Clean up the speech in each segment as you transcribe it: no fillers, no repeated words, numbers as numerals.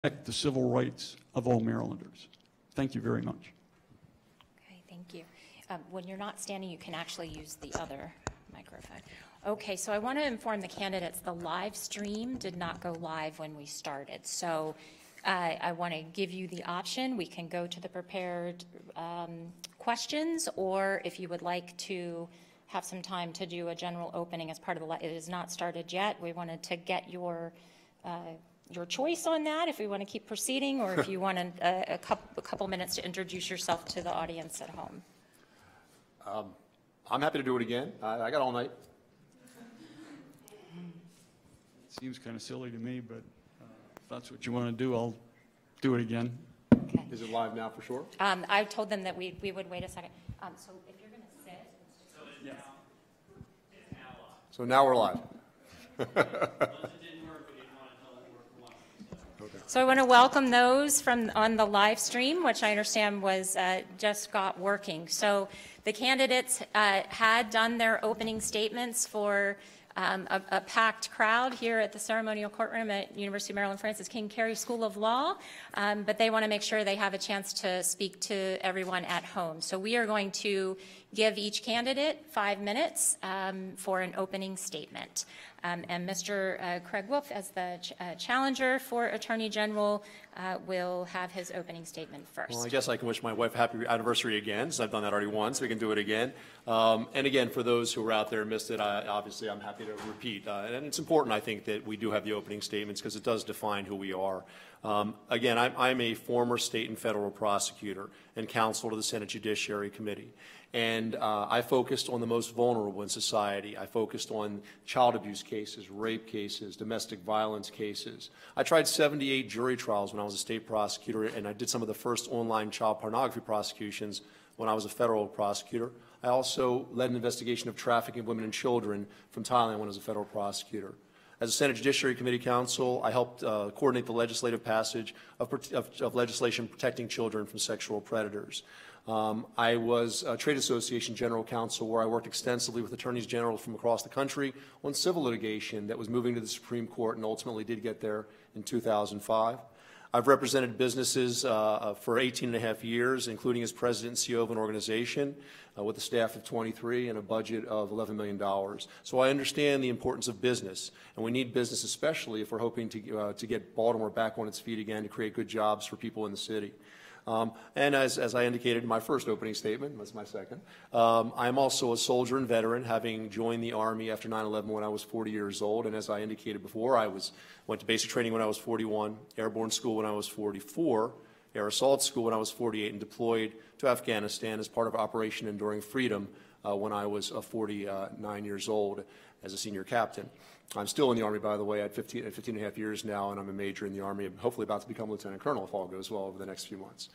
protect the civil rights of all Marylanders. Thank you very much. Okay, thank you. When you're not standing, you can actually use the other microphone. Okay, so I want to inform the candidates the live stream did not go live when we started. So I want to give you the option. We can go to the prepared questions, or if you would like to have some time to do a general opening as part of the, it is not started yet. We wanted to get your choice on that, if we want to keep proceeding, or if you want a couple minutes to introduce yourself to the audience at home. I'm happy to do it again. I got all night. Seems kind of silly to me, but if that's what you want to do, I'll do it again. Okay. Is it live now for sure? I told them that we would wait a second. So if you're going to sit. So it's now live. So now we're live. So I want to welcome those from on the live stream, which I understand was just got working. So the candidates had done their opening statements for a packed crowd here at the ceremonial courtroom at University of Maryland Francis King Carey School of Law, but they want to make sure they have a chance to speak to everyone at home. So we are going to give each candidate 5 minutes for an opening statement. And Mr. Craig Wolf, as the challenger for Attorney General, will have his opening statement first. Well, I guess I can wish my wife a happy anniversary again, since I've done that already once. We can do it again. And again, for those who were out there and missed it, obviously I'm happy to repeat. And it's important, I think, that we do have the opening statements because it does define who we are. Again, I'm a former state and federal prosecutor and counsel to the Senate Judiciary Committee. And I focused on the most vulnerable in society. I focused on child abuse cases, rape cases, domestic violence cases. I tried 78 jury trials when I was a state prosecutor, and I did some of the first online child pornography prosecutions when I was a federal prosecutor. I also led an investigation of trafficking of women and children from Thailand when I was a federal prosecutor. As a Senate Judiciary Committee counsel, I helped coordinate the legislative passage of legislation protecting children from sexual predators. I was a trade association general counsel where I worked extensively with attorneys general from across the country on civil litigation that was moving to the Supreme Court and ultimately did get there in 2005. I've represented businesses for 18 and a half years, including as president and CEO of an organization with a staff of 23 and a budget of $11 million. So I understand the importance of business, and we need business especially if we're hoping to get Baltimore back on its feet again to create good jobs for people in the city. And as I indicated in my first opening statement, that's my second, I'm also a soldier and veteran, having joined the Army after 9/11 when I was 40 years old. And as I indicated before, went to basic training when I was 41, airborne school when I was 44, air assault school when I was 48, and deployed to Afghanistan as part of Operation Enduring Freedom when I was 49 years old as a senior captain. I'm still in the Army, by the way. I had 15 and a half years now, and I'm a major in the Army. I'm hopefully about to become lieutenant colonel if all goes well over the next few months.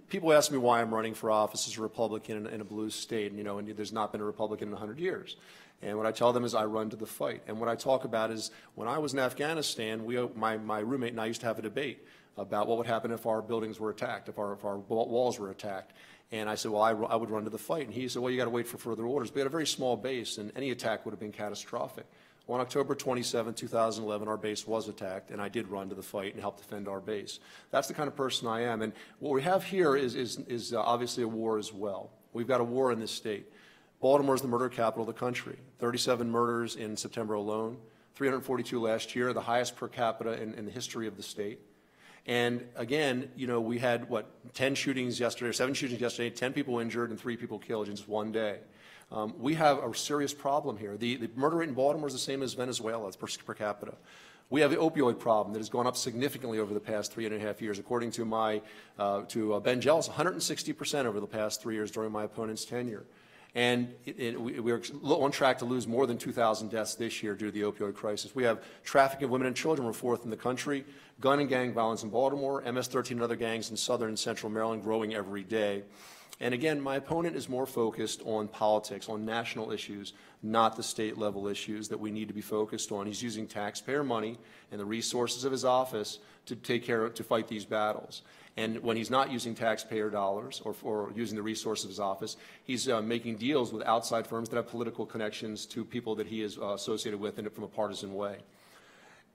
People ask me why I'm running for office as a Republican in a blue state, and there's not been a Republican in 100 years. And what I tell them is I run to the fight. And what I talk about is when I was in Afghanistan, my roommate and I used to have a debate about what would happen if our buildings were attacked, if our walls were attacked. And I said, well, I would run to the fight. And he said, well, you got to wait for further orders. We had a very small base, and any attack would have been catastrophic. Well, on October 27, 2011, our base was attacked, and I did run to the fight and help defend our base. That's the kind of person I am. And what we have here is obviously a war as well. We've got a war in this state. Baltimore is the murder capital of the country. 37 murders in September alone, 342 last year, the highest per capita in the history of the state. And again, we had, 10 shootings yesterday, or 7 shootings yesterday, 10 people injured and 3 people killed in just one day. We have a serious problem here. The murder rate in Baltimore is the same as Venezuela per capita. We have the opioid problem that has gone up significantly over the past 3.5 years. According to Ben Jealous, 160% over the past 3 years during my opponent's tenure. And we're on track to lose more than 2,000 deaths this year due to the opioid crisis. We have trafficking of women and children, we're 4th in the country. Gun and gang violence in Baltimore, MS-13 and other gangs in southern and central Maryland growing every day. And again, my opponent is more focused on politics, on national issues, not the state level issues that we need to be focused on. He's using taxpayer money and the resources of his office to fight these battles. And when he's not using taxpayer dollars or using the resources of his office, he's making deals with outside firms that have political connections to people that he is associated with in it from a partisan way.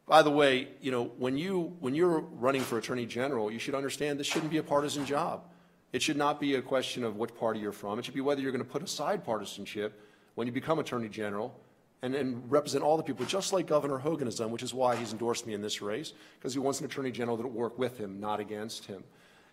By the way, you know, when you're running for Attorney General, you should understand this shouldn't be a partisan job. It should not be a question of what party you're from. It should be whether you're going to put aside partisanship when you become Attorney General and represent all the people, just like Governor Hogan has done, which is why he's endorsed me in this race, because he wants an Attorney General that will work with him, not against him.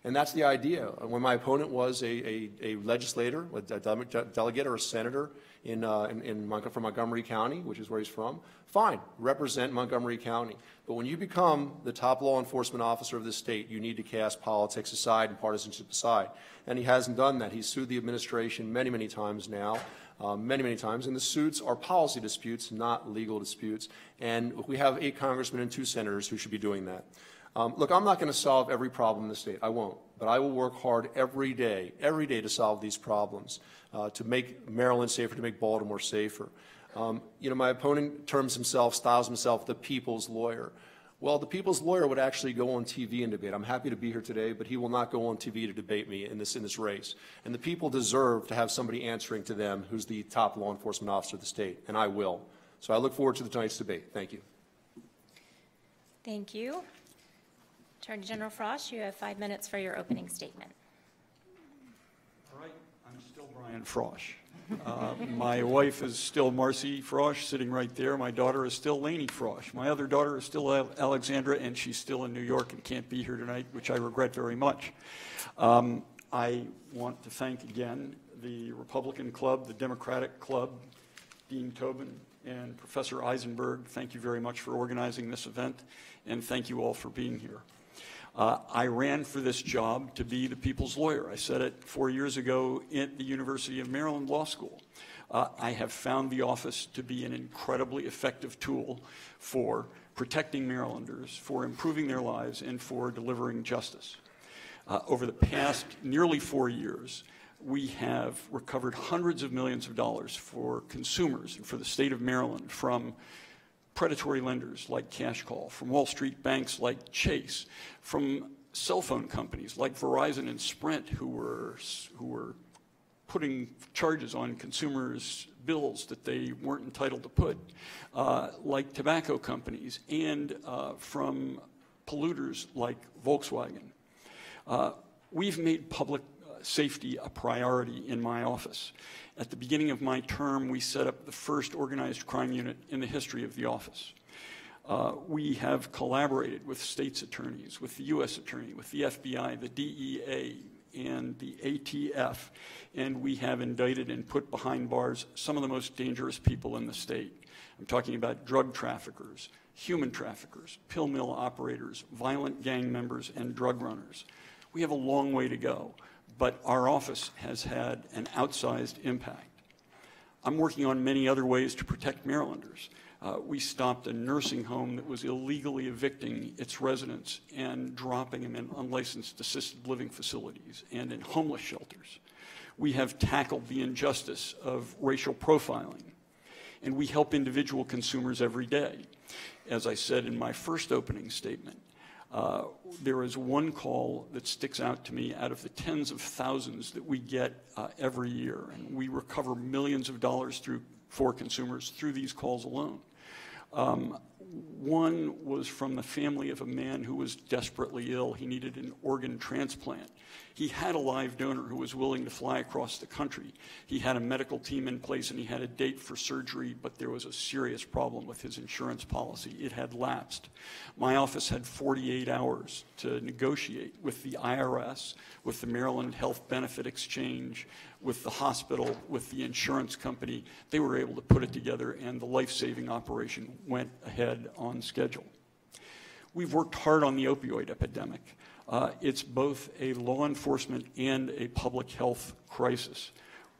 And that's the idea. When my opponent was a legislator, a delegate or a senator from Montgomery County, which is where he's from, fine, represent Montgomery County. But when you become the top law enforcement officer of this state, you need to cast politics aside and partisanship aside. And he hasn't done that. He's sued the administration many, many times now, many times. And the suits are policy disputes, not legal disputes. And we have 8 congressmen and 2 senators who should be doing that. Look, I'm not going to solve every problem in the state. I won't. But I will work hard every day to solve these problems, to make Maryland safer, to make Baltimore safer. You know, my opponent styles himself the people's lawyer. Well, the people's lawyer would actually go on TV and debate. I'm happy to be here today, but he will not go on TV to debate me in this race. And the people deserve to have somebody answering to them who's the top law enforcement officer of the state, and I will. So I look forward to tonight's debate. Thank you. Thank you. Attorney General Frosh, you have 5 minutes for your opening statement. All right, I'm still Brian Frosh. My wife is still Marcy Frosh, sitting right there. My daughter is still Lainey Frosh. My other daughter is still Alexandra, and she's still in New York and can't be here tonight, which I regret very much. I want to thank again the Republican Club, the Democratic Club, Dean Tobin, and Professor Eisenberg. Thank you very much for organizing this event, and thank you all for being here. I ran for this job to be the people's lawyer. I said it 4 years ago at the University of Maryland Law School. I have found the office to be an incredibly effective tool for protecting Marylanders, for improving their lives, and for delivering justice. Over the past nearly 4 years, we have recovered hundreds of millions of dollars for consumers and for the state of Maryland from predatory lenders like Cash Call, from Wall Street banks like Chase, from cell phone companies like Verizon and Sprint who were putting charges on consumers' bills that they weren't entitled to put, like tobacco companies, and from polluters like Volkswagen. We've made public safety a priority in my office. At the beginning of my term, we set up the first organized crime unit in the history of the office. We have collaborated with state's attorneys, with the U.S. Attorney, with the FBI, the DEA, and the ATF, and we have indicted and put behind bars some of the most dangerous people in the state. I'm talking about drug traffickers, human traffickers, pill mill operators, violent gang members, and drug runners. We have a long way to go, but our office has had an outsized impact. I'm working on many other ways to protect Marylanders. We stopped a nursing home that was illegally evicting its residents and dropping them in unlicensed assisted living facilities and in homeless shelters. We have tackled the injustice of racial profiling, and we help individual consumers every day. As I said in my first opening statement, there is one call that sticks out to me out of the tens of thousands that we get every year, and we recover millions of dollars for consumers through these calls alone. One was from the family of a man who was desperately ill. He needed an organ transplant. He had a live donor who was willing to fly across the country. He had a medical team in place and he had a date for surgery, but there was a serious problem with his insurance policy. It had lapsed. My office had 48 hours to negotiate with the IRS, with the Maryland Health Benefit Exchange, with the hospital, with the insurance company. They were able to put it together, and the life-saving operation went ahead on schedule. We've worked hard on the opioid epidemic. It's both a law enforcement and a public health crisis.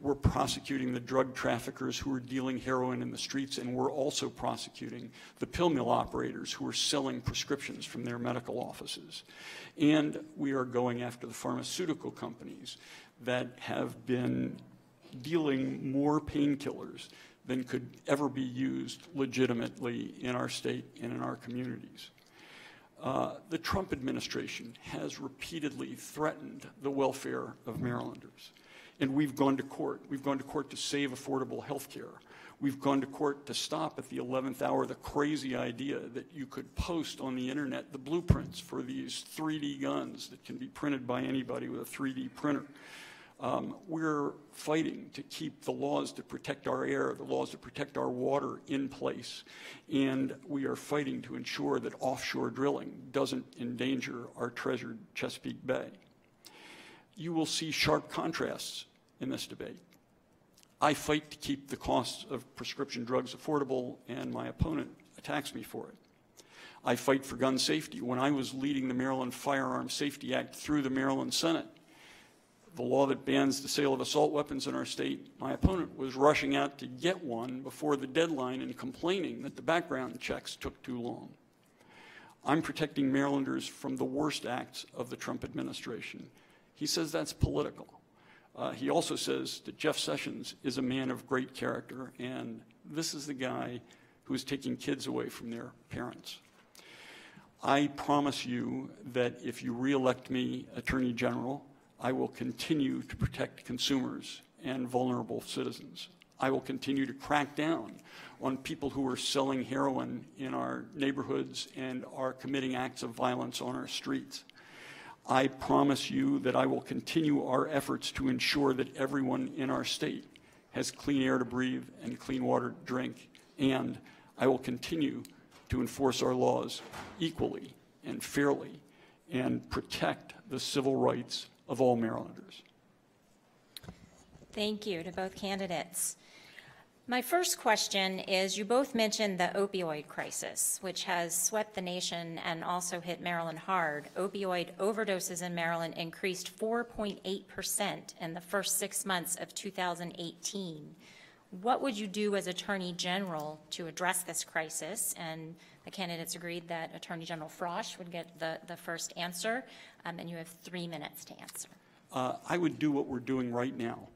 We're prosecuting the drug traffickers who are dealing heroin in the streets, and we're also prosecuting the pill mill operators who are selling prescriptions from their medical offices. And we are going after the pharmaceutical companies that have been dealing more painkillers than could ever be used legitimately in our state and in our communities. The Trump administration has repeatedly threatened the welfare of Marylanders, and we've gone to court. We've gone to court to save affordable health care. We've gone to court to stop at the 11th hour the crazy idea that you could post on the internet the blueprints for these 3D guns that can be printed by anybody with a 3D printer. We're fighting to keep the laws that protect our air, the laws that protect our water in place, and we are fighting to ensure that offshore drilling doesn't endanger our treasured Chesapeake Bay. You will see sharp contrasts in this debate. I fight to keep the costs of prescription drugs affordable, and my opponent attacks me for it. I fight for gun safety. When I was leading the Maryland Firearms Safety Act through the Maryland Senate, the law that bans the sale of assault weapons in our state, my opponent was rushing out to get one before the deadline and complaining that the background checks took too long. I'm protecting Marylanders from the worst acts of the Trump administration. He says that's political. He also says that Jeff Sessions is a man of great character, and this is the guy who is taking kids away from their parents. I promise you that if you re-elect me Attorney General, I will continue to protect consumers and vulnerable citizens. I will continue to crack down on people who are selling heroin in our neighborhoods and are committing acts of violence on our streets. I promise you that I will continue our efforts to ensure that everyone in our state has clean air to breathe and clean water to drink, and I will continue to enforce our laws equally and fairly and protect the civil rights of all Marylanders. Thank you to both candidates. My first question is, you both mentioned the opioid crisis, which has swept the nation and also hit Maryland hard. Opioid overdoses in Maryland increased 4.8% in the first 6 months of 2018. What would you do as Attorney General to address this crisis? And the candidates agreed that Attorney General Frosh would get the first answer, and you have 3 minutes to answer. I would do what we're doing right now.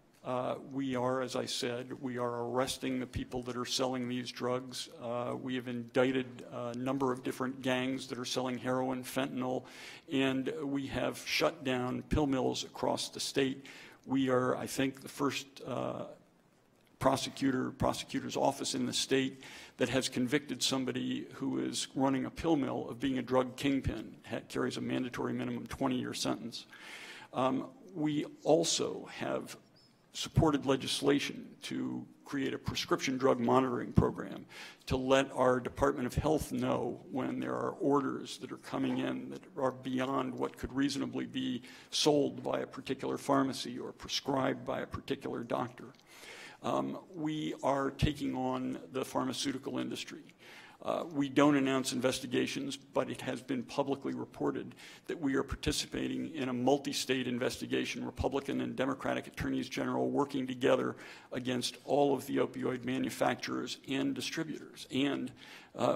We are, as I said, we are arresting the people that are selling these drugs. We have indicted a number of different gangs that are selling heroin, fentanyl, and we have shut down pill mills across the state. We are, I think, the first prosecutor's office in the state that has convicted somebody who is running a pill mill of being a drug kingpin. Carries a mandatory minimum 20-year sentence. We also have supported legislation to create a prescription drug monitoring program to let our Department of Health know when there are orders that are coming in that are beyond what could reasonably be sold by a particular pharmacy or prescribed by a particular doctor. We are taking on the pharmaceutical industry. We don't announce investigations, but it has been publicly reported that we are participating in a multi-state investigation, Republican and Democratic attorneys general working together against all of the opioid manufacturers and distributors. And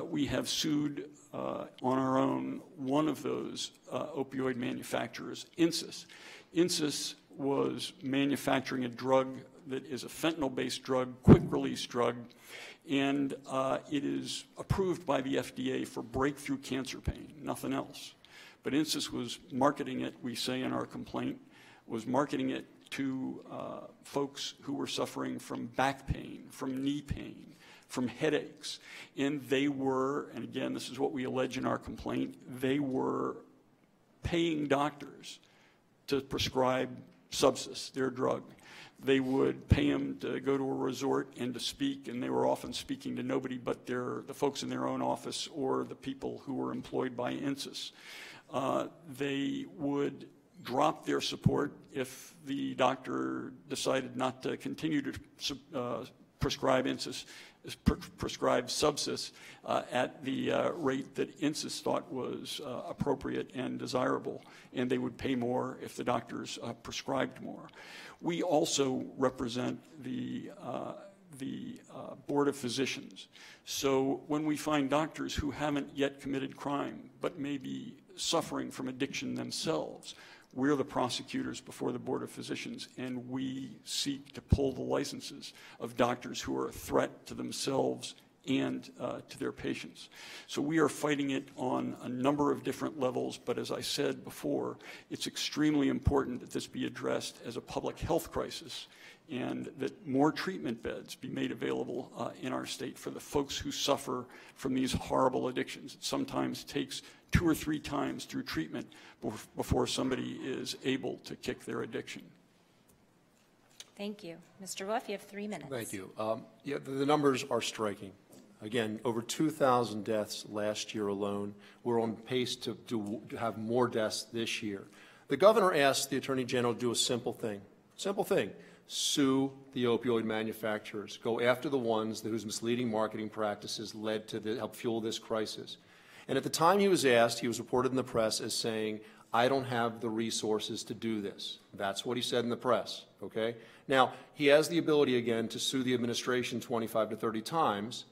we have sued on our own one of those opioid manufacturers, Insys. Insys was manufacturing a drug that is a fentanyl-based drug, quick-release drug, and it is approved by the FDA for breakthrough cancer pain, nothing else. But Insys was marketing it, we say in our complaint, was marketing it to folks who were suffering from back pain, from knee pain, from headaches. And they were, and again, this is what we allege in our complaint, they were paying doctors to prescribe Subsys, their drug. They would pay them to go to a resort and to speak, and they were often speaking to nobody but the folks in their own office or the people who were employed by Insys. They would drop their support if the doctor decided not to continue to prescribe Insys, prescribe Subsys at the rate that Insys thought was appropriate and desirable, and they would pay more if the doctors prescribed more. We also represent the Board of Physicians. So when we find doctors who haven't yet committed crime but may be suffering from addiction themselves, we're the prosecutors before the Board of Physicians, and we seek to pull the licenses of doctors who are a threat to themselves and to their patients. So we are fighting it on a number of different levels, but as I said before, it's extremely important that this be addressed as a public health crisis and that more treatment beds be made available in our state for the folks who suffer from these horrible addictions. It sometimes takes 2 or 3 times through treatment before somebody is able to kick their addiction. Thank you. Mr. Wolf, you have 3 minutes. Thank you. Yeah, the numbers are striking. Again, over 2,000 deaths last year alone. We're on pace to have more deaths this year. The governor asked the Attorney General to do a simple thing. Sue the opioid manufacturers. Go after the ones whose misleading marketing practices led to help fuel this crisis. And at the time he was asked, he was reported in the press as saying, I don't have the resources to do this. That's what he said in the press, okay? Now, he has the ability, again, to sue the administration 25 to 30 times,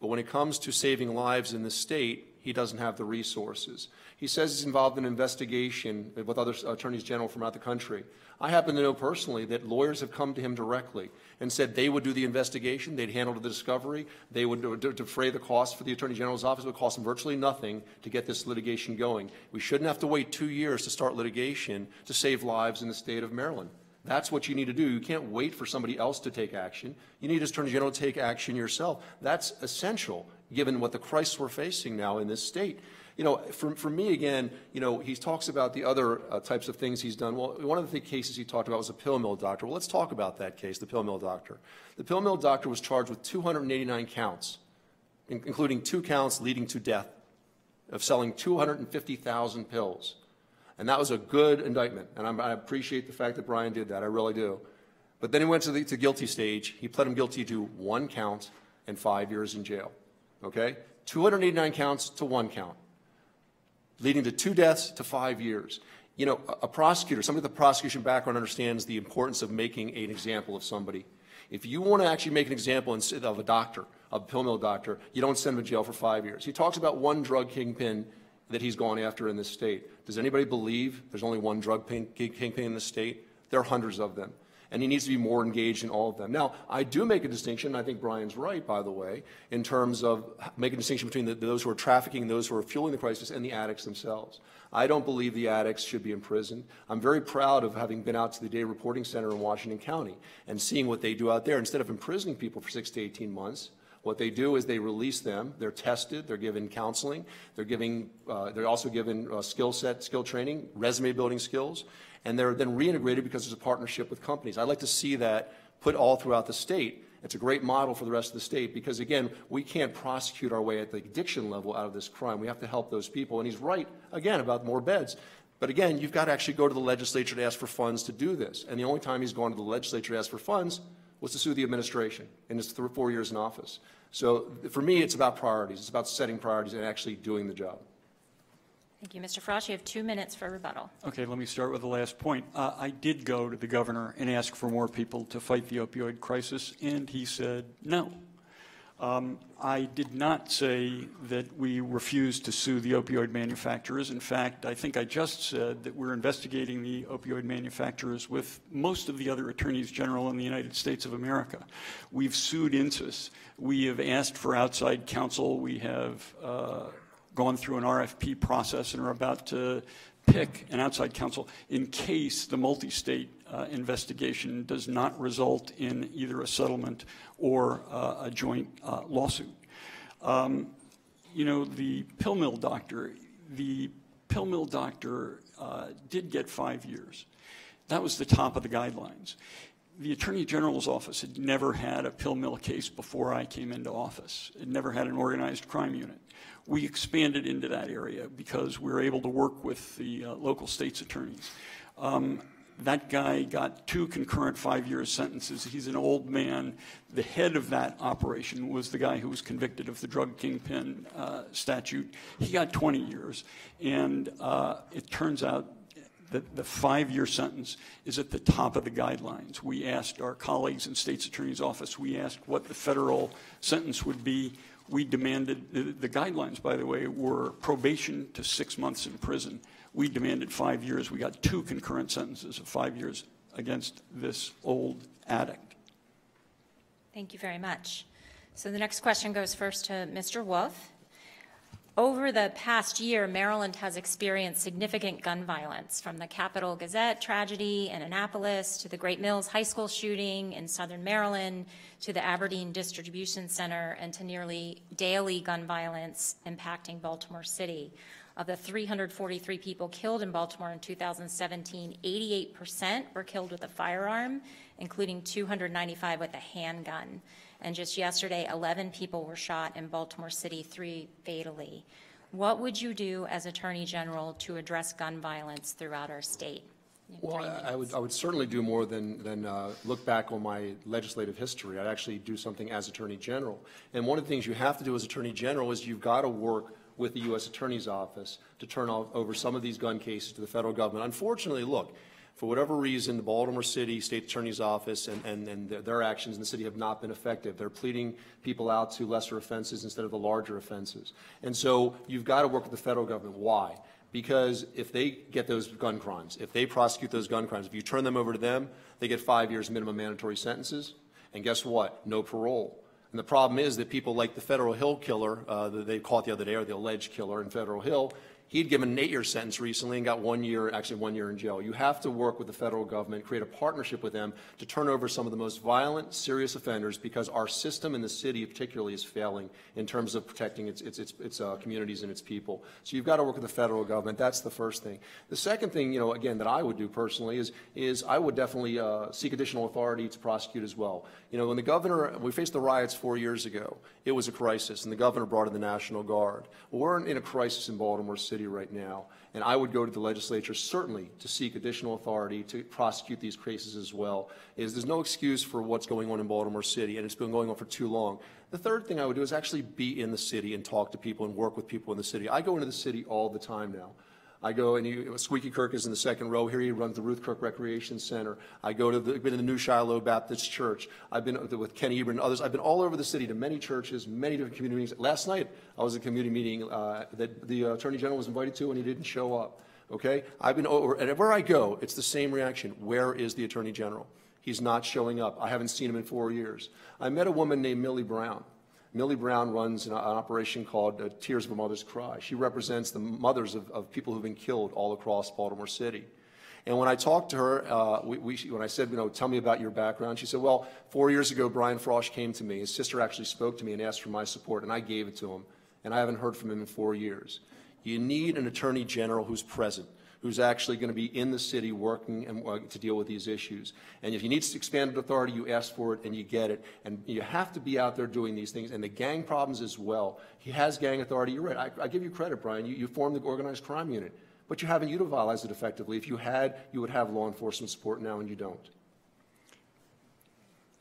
but when it comes to saving lives in the state, he doesn't have the resources. He says he's involved in an investigation with other attorneys general from out the country. I happen to know personally that lawyers have come to him directly and said they would do the investigation, they'd handle the discovery, they would defray the cost for the Attorney General's office. It would cost them virtually nothing to get this litigation going. We shouldn't have to wait 2 years to start litigation to save lives in the state of Maryland. That's what you need to do. You can't wait for somebody else to take action. You need, as Attorney General, to take action yourself. That's essential, given what the crisis we're facing now in this state. You know, for me, again, you know, he talks about the other types of things he's done. Well, one of the cases he talked about was a pill mill doctor. Well, let's talk about that case, the pill mill doctor. The pill mill doctor was charged with 289 counts, including 2 counts leading to death, of selling 250,000 pills. And that was a good indictment, and I appreciate the fact that Brian did that, I really do. But then he went to the guilty stage. He pled him guilty to 1 count and 5 years in jail, okay? 289 counts to 1 count, leading to 2 deaths to 5 years. You know, a prosecutor, somebody with a prosecution background understands the importance of making an example of somebody. If you want to actually make an example of a doctor, a pill mill doctor, you don't send him to jail for 5 years. He talks about 1 drug kingpin that he's gone after in this state. Does anybody believe there's only 1 drug kingpin in this state? There are hundreds of them. And he needs to be more engaged in all of them. Now, I do make a distinction, and I think Brian's right, by the way, in terms of making a distinction between those who are trafficking, those who are fueling the crisis, and the addicts themselves. I don't believe the addicts should be imprisoned. I'm very proud of having been out to the Day Reporting Center in Washington County and seeing what they do out there. Instead of imprisoning people for 6 to 18 months, what they do is they release them. They're tested. They're given counseling. They're also given skill training, resume building skills, and they're then reintegrated because there's a partnership with companies. I'd like to see that put all throughout the state. It's a great model for the rest of the state because, again, we can't prosecute our way at the addiction level out of this crime. We have to help those people. And he's right, again, about more beds. But again, you've got to actually go to the legislature to ask for funds to do this. And the only time he's gone to the legislature to ask for funds was to sue the administration in his 4 years in office. So for me, it's about priorities. It's about setting priorities and actually doing the job. Thank you. Mr. Frosh, you have 2 minutes for rebuttal. Okay, let me start with the last point. I did go to the governor and ask for more people to fight the opioid crisis, and he said no. I did not say that we refused to sue the opioid manufacturers. In fact, I think I just said that we're investigating the opioid manufacturers with most of the other attorneys general in the United States of America. We've sued INSIS. We have asked for outside counsel. We have gone through an RFP process and are about to pick an outside counsel in case the multi-state investigation does not result in either a settlement or a joint lawsuit. You know, the pill mill doctor did get 5 years. That was the top of the guidelines. The Attorney General's office had never had a pill mill case before I came into office. It never had an organized crime unit. We expanded into that area because we were able to work with the local state's attorneys. That guy got 2 concurrent 5-year sentences. He's an old man. The head of that operation was the guy who was convicted of the drug kingpin statute. He got 20 years. And it turns out that the 5-year sentence is at the top of the guidelines. We asked our colleagues in state's attorney's office, we asked what the federal sentence would be. We demanded, the guidelines, by the way, were probation to 6 months in prison. We demanded 5 years. We got 2 concurrent sentences of 5 years against this old addict. Thank you very much. So the next question goes first to Mr. Wolf. Over the past year, Maryland has experienced significant gun violence, from the Capitol Gazette tragedy in Annapolis to the Great Mills High School shooting in southern Maryland to the Aberdeen Distribution Center and to nearly daily gun violence impacting Baltimore City. Of the 343 people killed in Baltimore in 2017, 88% were killed with a firearm, including 295 with a handgun. And just yesterday, 11 people were shot in Baltimore City, 3 fatally. What would you do as Attorney General to address gun violence throughout our state? Well, I would certainly do more than look back on my legislative history. I'd actually do something as Attorney General. And one of the things you have to do as Attorney General is you've got to work with the U.S. Attorney's Office to turn over some of these gun cases to the federal government. Unfortunately, look, for whatever reason, the Baltimore City State Attorney's Office and their actions in the city have not been effective. They're pleading people out to lesser offenses instead of the larger offenses. And so you've got to work with the federal government. Why? Because if they get those gun crimes, if they prosecute those gun crimes, if you turn them over to them, they get 5 years minimum mandatory sentences. And guess what? No parole. And the problem is that people like the Federal Hill killer, that they caught the other day, or the alleged killer in Federal Hill, he'd given an 8-year sentence recently and got 1 year, actually 1 year in jail. You have to work with the federal government, create a partnership with them to turn over some of the most violent, serious offenders, because our system in the city particularly is failing in terms of protecting its communities and its people. So you've got to work with the federal government. That's the first thing. The second thing, again, that I would do personally is I would definitely seek additional authority to prosecute as well. When we faced the riots 4 years ago, it was a crisis, and the governor brought in the National Guard. Well, we're in a crisis in Baltimore City right now, and I would go to the legislature certainly to seek additional authority to prosecute these cases as well. There's no excuse for what's going on in Baltimore City, and it's been going on for too long. The third thing I would do is actually be in the city and talk to people and work with people in the city. I go into the city all the time now. I go, and Squeaky Kirk is in the second row here. He runs the Ruth Kirk Recreation Center. I've been to the New Shiloh Baptist Church. I've been with Kenny Ebert and others. I've been all over the city to many churches, many different community meetings. Last night, I was at a community meeting that the Attorney General was invited to, and he didn't show up. Okay? I've been over, and where I go, it's the same reaction. Where is the Attorney General? He's not showing up. I haven't seen him in 4 years. I met a woman named Millie Brown. Millie Brown runs an operation called Tears of a Mother's Cry. She represents the mothers of people who've been killed all across Baltimore City. And when I talked to her, when I said, tell me about your background, she said, well, 4 years ago, Brian Frosh came to me. His sister actually spoke to me and asked for my support, and I gave it to him. And I haven't heard from him in 4 years. You need an Attorney General who's present, who's actually going to be in the city working to deal with these issues. And if you need expanded authority, you ask for it and you get it. And you have to be out there doing these things. And the gang problems as well. He has gang authority. You're right. I give you credit, Brian. You formed the organized crime unit. But you haven't utilized it effectively. If you had, you would have law enforcement support now, and you don't.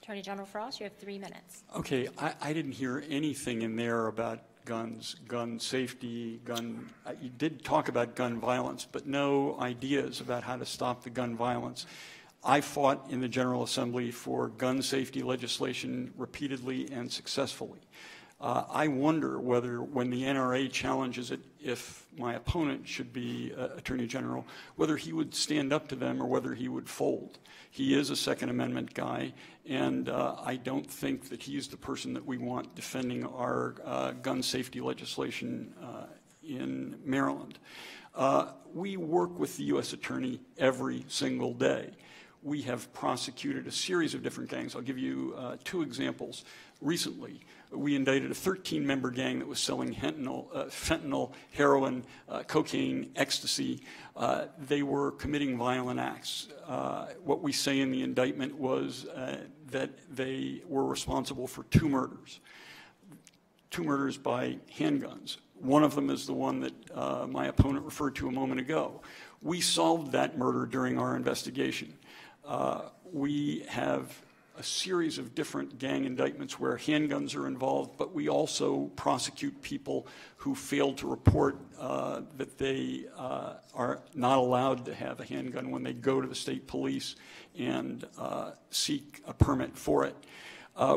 Attorney General Frosh, you have 3 minutes. Okay, I didn't hear anything in there about guns, gun safety, you did talk about gun violence, but no ideas about how to stop the gun violence. I fought in the General Assembly for gun safety legislation repeatedly and successfully. I wonder whether, when the NRA challenges it, if my opponent should be Attorney General, whether he would stand up to them or whether he would fold. He is a Second Amendment guy, and I don't think that he's the person that we want defending our gun safety legislation in Maryland. We work with the U.S. Attorney every single day. We have prosecuted a series of different gangs. I'll give you 2 examples. Recently, we indicted a 13-member gang that was selling fentanyl, heroin, cocaine, ecstasy. They were committing violent acts. What we say in the indictment was that they were responsible for 2 murders. 2 murders by handguns. One of them is the one that my opponent referred to a moment ago. We solved that murder during our investigation. We have a series of different gang indictments where handguns are involved, but we also prosecute people who fail to report that they are not allowed to have a handgun when they go to the state police and seek a permit for it.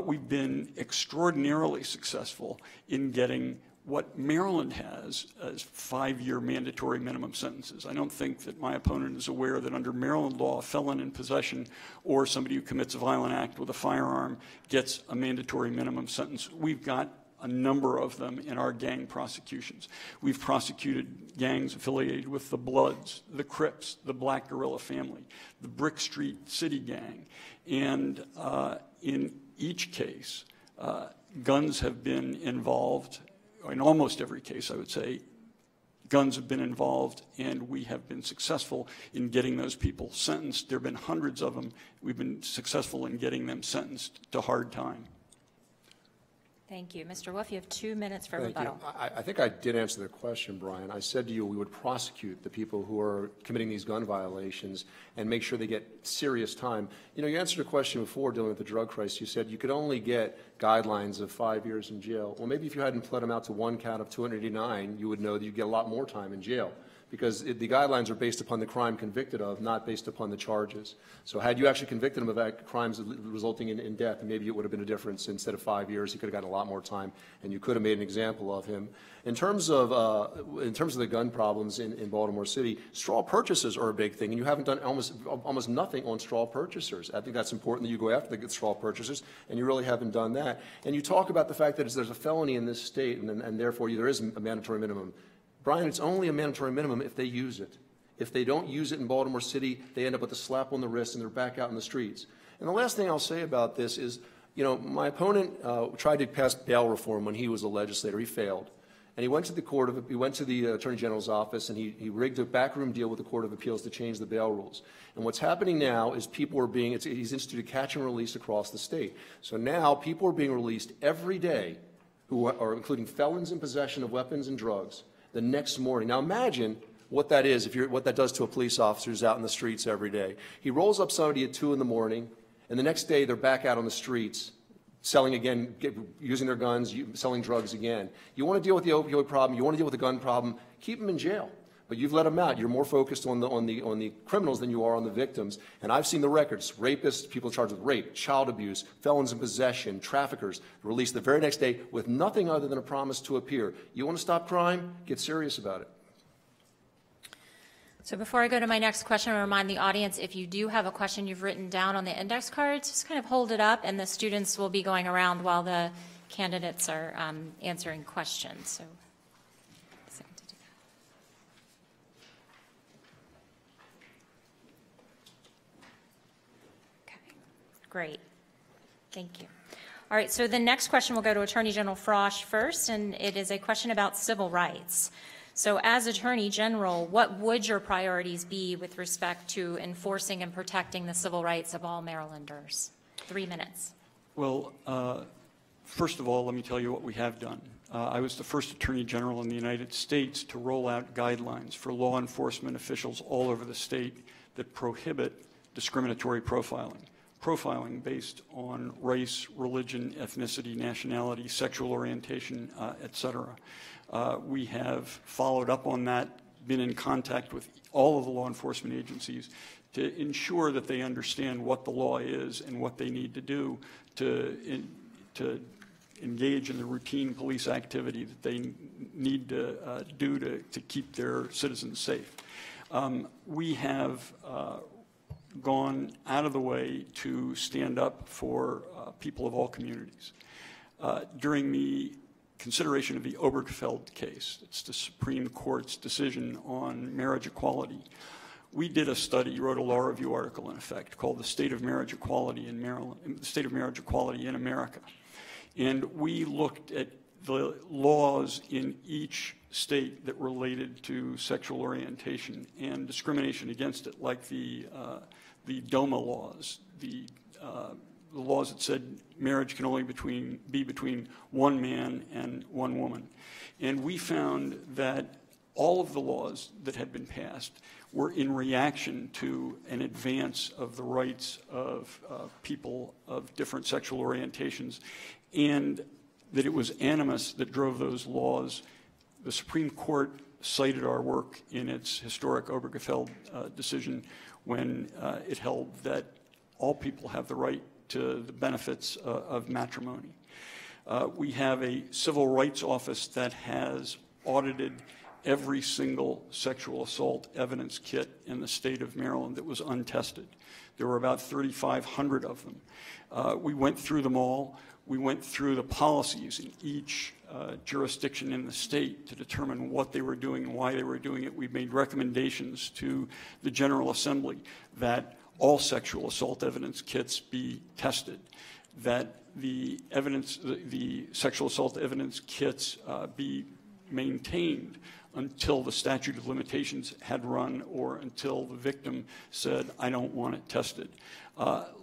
We've been extraordinarily successful in getting what Maryland has is 5-year mandatory minimum sentences. I don't think that my opponent is aware that under Maryland law, a felon in possession or somebody who commits a violent act with a firearm gets a mandatory minimum sentence. We've got a number of them in our gang prosecutions. We've prosecuted gangs affiliated with the Bloods, the Crips, the Black Guerrilla Family, the Brick Street City Gang. And in each case, guns have been involved. In almost every case, I would say, guns have been involved, and we have been successful in getting those people sentenced. There have been hundreds of them. We've been successful in getting them sentenced to hard time. Thank you. Mr. Wolf, you have 2 minutes for Thank rebuttal. you. I think I did answer the question, Brian. I said to you we would prosecute the people who are committing these gun violations and make sure they get serious time. You know, you answered a question before dealing with the drug crisis. You said you could only get guidelines of 5 years in jail. Well, maybe if you hadn't pled them out to one count of 289, you would know that you'd get a lot more time in jail, because the guidelines are based upon the crime convicted of, not based upon the charges. So had you actually convicted him of crimes resulting in death, maybe it would have been a difference. Instead of 5 years, he could have gotten a lot more time, and you could have made an example of him. In terms of the gun problems in Baltimore City, straw purchases are a big thing, and you haven't done almost nothing on straw purchasers. I think that's important that you go after the straw purchasers, and you really haven't done that. And you talk about the fact that there's a felony in this state, and therefore there is a mandatory minimum. Brian, it's only a mandatory minimum if they use it. If they don't use it in Baltimore City, they end up with a slap on the wrist and they're back out in the streets. And the last thing I'll say about this is, you know, my opponent tried to pass bail reform when he was a legislator. He failed. And he went to the Attorney General's office, and he rigged a backroom deal with the Court of Appeals to change the bail rules. And what's happening now is people are he's instituted catch and release across the state. So now people are being released every day, who are including felons in possession of weapons and drugs, the next morning. Now imagine what that is, what that does to a police officer who's out in the streets every day. He rolls up somebody at 2 in the morning, and the next day they're back out on the streets, selling again, using their guns, selling drugs again. You want to deal with the opioid problem, you want to deal with the gun problem, keep them in jail. But you've let them out. You're more focused on the criminals than you are on the victims. And I've seen the records: rapists, people charged with rape, child abuse, felons in possession, traffickers, released the very next day with nothing other than a promise to appear. You want to stop crime? Get serious about it. So before I go to my next question, I remind the audience, if you do have a question you've written down on the index cards, just kind of hold it up, and the students will be going around while the candidates are answering questions. So. Great. Thank you. All right, so the next question will go to Attorney General Frosh first, and it is a question about civil rights. So as Attorney General, what would your priorities be with respect to enforcing and protecting the civil rights of all Marylanders? 3 minutes. Well, first of all, let me tell you what we have done. I was the first Attorney General in the United States to roll out guidelines for law enforcement officials all over the state that prohibit discriminatory profiling. Profiling based on race, religion, ethnicity, nationality, sexual orientation, etc. We have followed up on that, been in contact with all of the law enforcement agencies to ensure that they understand what the law is and what they need to do to engage in the routine police activity that they need to do to keep their citizens safe. We have gone out of the way to stand up for people of all communities. During the consideration of the Obergefell case, it's the Supreme Court's decision on marriage equality, we did a study, wrote a law review article in effect, called The State of Marriage Equality in Maryland, The State of Marriage Equality in America. And we looked at the laws in each state that related to sexual orientation and discrimination against it, like the DOMA laws, the laws that said marriage can only be between one man and one woman. And we found that all of the laws that had been passed were in reaction to an advance of the rights of people of different sexual orientations, and that it was animus that drove those laws. The Supreme Court cited our work in its historic Obergefell decision when it held that all people have the right to the benefits of matrimony. We have a civil rights office that has audited every single sexual assault evidence kit in the state of Maryland that was untested. There were about 3,500 of them. We went through them all. We went through the policies in each jurisdiction in the state to determine what they were doing and why they were doing it. We made recommendations to the General Assembly that all sexual assault evidence kits be tested, that the sexual assault evidence kits be maintained until the statute of limitations had run or until the victim said, I don't want it tested.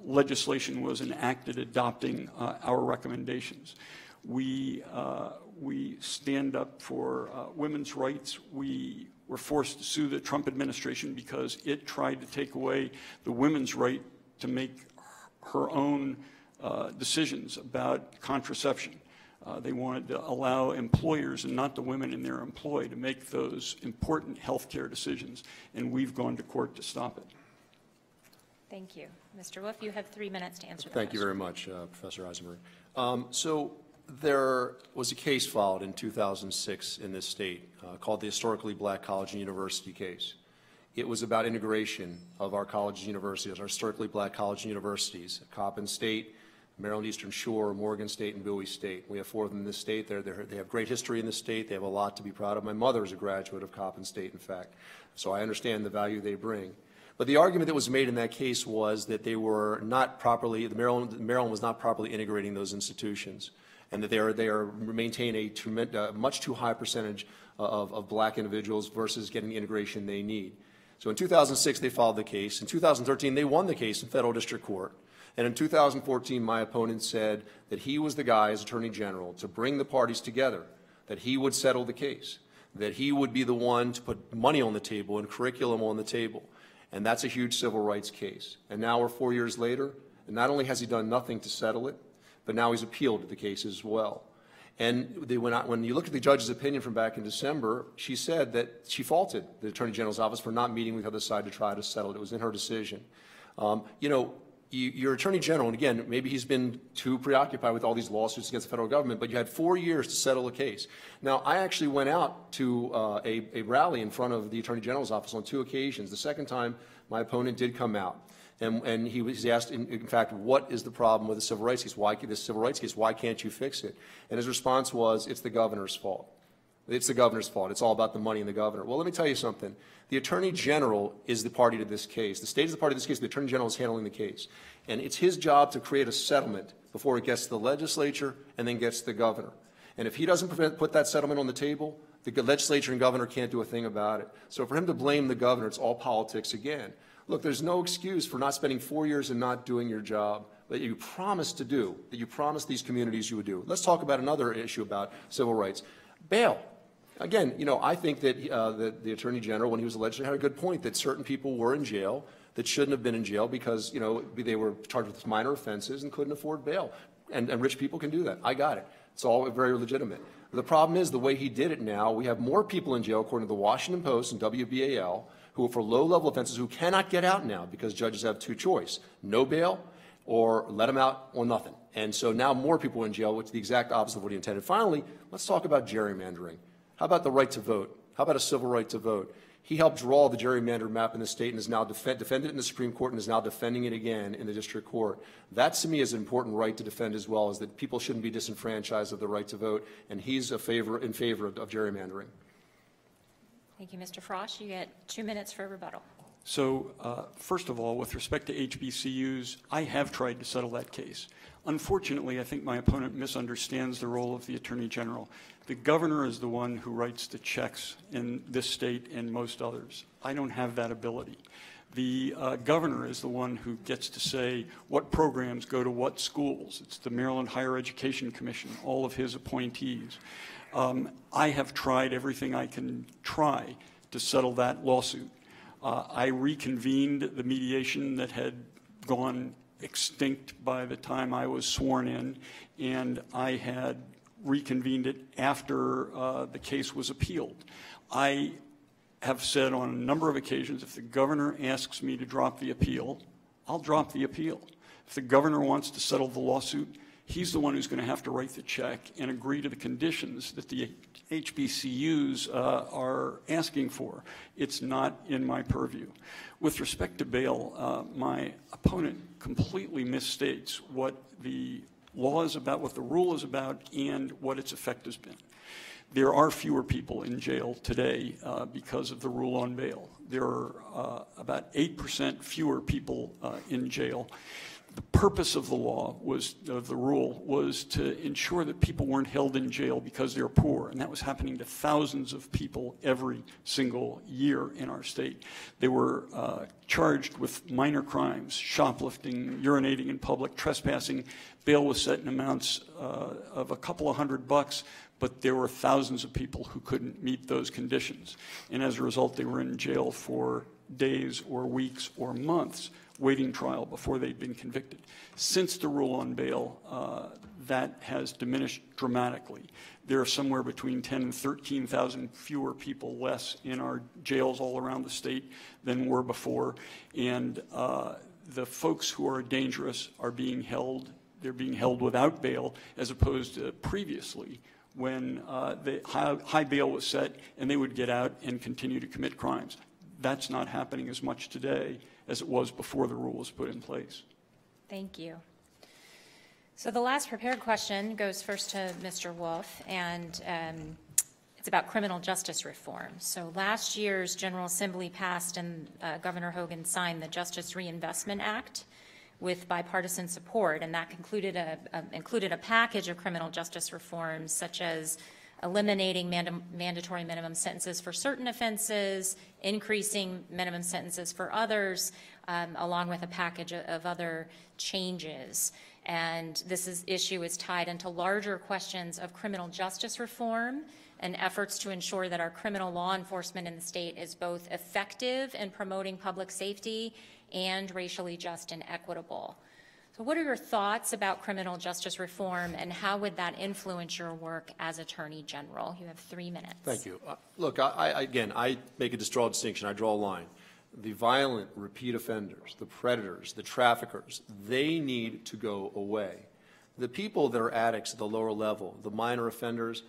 Legislation was enacted adopting our recommendations. We stand up for women's rights. We were forced to sue the Trump administration because it tried to take away the women's right to make her own decisions about contraception. They wanted to allow employers and not the women in their employ to make those important health care decisions, and we've gone to court to stop it. Thank you. Mr. Wolf, you have 3 minutes to answer that. Thank you very much, Professor Eisenberg. So there was a case filed in 2006 in this state called the Historically Black College and University case. It was about integration of our colleges and universities, our historically black colleges and universities, Coppin State, Maryland Eastern Shore, Morgan State, and Bowie State. We have 4 of them in this state. They have great history in this state. They have a lot to be proud of. My mother is a graduate of Coppin State, in fact, so I understand the value they bring. But the argument that was made in that case was that they were not properly, Maryland was not properly integrating those institutions, and that they are maintaining a much too high percentage of black individuals versus getting the integration they need. So in 2006, they filed the case. In 2013, they won the case in federal district court. And in 2014, my opponent said that he was the guy, as Attorney General, to bring the parties together, that he would settle the case, that he would be the one to put money on the table and curriculum on the table. And that's a huge civil rights case. And now we're 4 years later, and not only has he done nothing to settle it, but now he's appealed the case as well. And when you look at the judge's opinion from back in December, she said that she faulted the Attorney General's office for not meeting with the other side to try to settle it. It was in her decision. Your Attorney General, and again, maybe he's been too preoccupied with all these lawsuits against the federal government, but you had 4 years to settle a case. Now, I actually went out to a rally in front of the Attorney General's office on 2 occasions. The second time, my opponent did come out. And he was asked, in fact, what is the problem with the civil rights case? Why this civil rights case? Why can't you fix it? And his response was, it's the governor's fault. It's the governor's fault. It's all about the money and the governor. Well, let me tell you something. The Attorney General is the party to this case. The state is the party to this case. The Attorney General is handling the case. And it's his job to create a settlement before it gets to the legislature and then gets to the governor. And if he doesn't put that settlement on the table, the legislature and governor can't do a thing about it. So for him to blame the governor, it's all politics again. Look, there's no excuse for not spending 4 years and not doing your job that you promised to do, that you promised these communities you would do. Let's talk about another issue about civil rights. Bail. Again, I think that the Attorney General, when he was a legislator, had a good point that certain people were in jail that shouldn't have been in jail because, they were charged with minor offenses and couldn't afford bail. And rich people can do that. I got it. It's all very legitimate. The problem is the way he did it now, we have more people in jail, according to the Washington Post and WBAL, who are for low-level offenses who cannot get out now because judges have 2 choices, no bail or let them out or nothing. And so now more people are in jail, which is the exact opposite of what he intended. Finally, let's talk about gerrymandering. How about the right to vote? How about a civil right to vote? He helped draw the gerrymander map in the state and is now defended it in the Supreme Court and is now defending it again in the district court. That, to me, is an important right to defend as well, is that people shouldn't be disenfranchised of the right to vote, and he's in favor of gerrymandering. Thank you, Mr. Frosh. You get 2 minutes for rebuttal. So, first of all, with respect to HBCUs, I have tried to settle that case. Unfortunately, I think my opponent misunderstands the role of the Attorney General. The governor is the one who writes the checks in this state and most others. I don't have that ability. The governor is the one who gets to say what programs go to what schools. It's the Maryland Higher Education Commission, all of his appointees. I have tried everything I can try to settle that lawsuit. I reconvened the mediation that had gone extinct by the time I was sworn in, and I had reconvened it after the case was appealed. I have said on a number of occasions, if the governor asks me to drop the appeal, I'll drop the appeal. If the governor wants to settle the lawsuit, he's the one who's going to have to write the check and agree to the conditions that the HBCUs are asking for. It's not in my purview. With respect to bail, my opponent completely misstates what the law is about, what the rule is about, and what its effect has been. There are fewer people in jail today because of the rule on bail. There are about 8% fewer people in jail. The purpose of the law of the rule was to ensure that people weren't held in jail because they're poor, and that was happening to thousands of people every single year in our state. They were charged with minor crimes, shoplifting, urinating in public, trespassing. Bail was set in amounts of a couple of $100, but there were thousands of people who couldn't meet those conditions, and as a result, they were in jail for days or weeks or months waiting trial before they'd been convicted. Since the rule on bail, that has diminished dramatically. There are somewhere between 10,000 and 13,000 fewer people less in our jails all around the state than were before, and the folks who are dangerous are being held. They're being held without bail, as opposed to previously when the high bail was set and they would get out and continue to commit crimes. That's not happening as much today as it was before the rule was put in place. Thank you. So the last prepared question goes first to Mr. Wolf, and it's about criminal justice reform. So last year's General Assembly passed and Governor Hogan signed the Justice Reinvestment Act with bipartisan support, and that included a package of criminal justice reforms such as eliminating mandatory minimum sentences for certain offenses, increasing minimum sentences for others, along with a package of other changes. And this issue is tied into larger questions of criminal justice reform and efforts to ensure that our criminal law enforcement in the state is both effective in promoting public safety and racially just and equitable. So what are your thoughts about criminal justice reform, and how would that influence your work as Attorney General? You have 3 minutes. Thank you. Look, I make a distinction. I draw a line. The violent repeat offenders, the predators, the traffickers, they need to go away. The people that are addicts at the lower level, the minor offenders,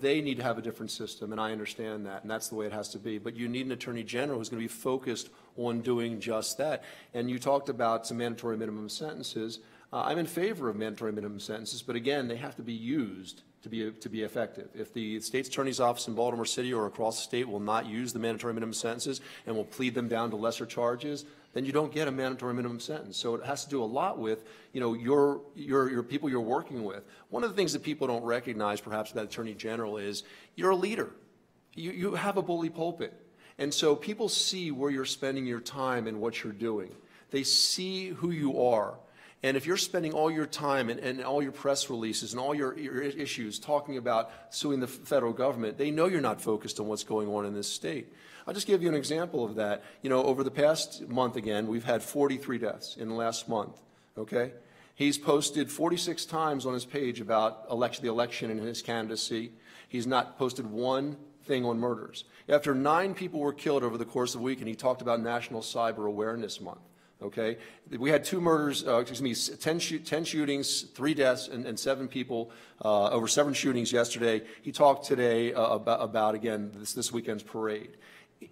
they need to have a different system, and I understand that, and that's the way it has to be. But you need an Attorney General who's going to be focused on doing just that. And you talked about some mandatory minimum sentences. I'm in favor of mandatory minimum sentences, but again, they have to be used to be effective. If the state's attorney's office in Baltimore City or across the state will not use the mandatory minimum sentences and will plead them down to lesser charges, then you don't get a mandatory minimum sentence. So it has to do a lot with, your people you're working with. One of the things that people don't recognize, perhaps, about Attorney General is you're a leader. You have a bully pulpit. And so people see where you're spending your time and what you're doing. They see who you are. And if you're spending all your time and all your press releases and all your issues talking about suing the federal government, they know you're not focused on what's going on in this state. I'll just give you an example of that. Over the past month, again, we've had 43 deaths in the last month, okay? He's posted 46 times on his page about the election and his candidacy. He's not posted one thing on murders. After 9 people were killed over the course of a week, and he talked about National Cyber Awareness Month. Okay, we had 2 murders, 10 shootings, 3 deaths, and 7 people, over 7 shootings yesterday. He talked today about again, this weekend's parade.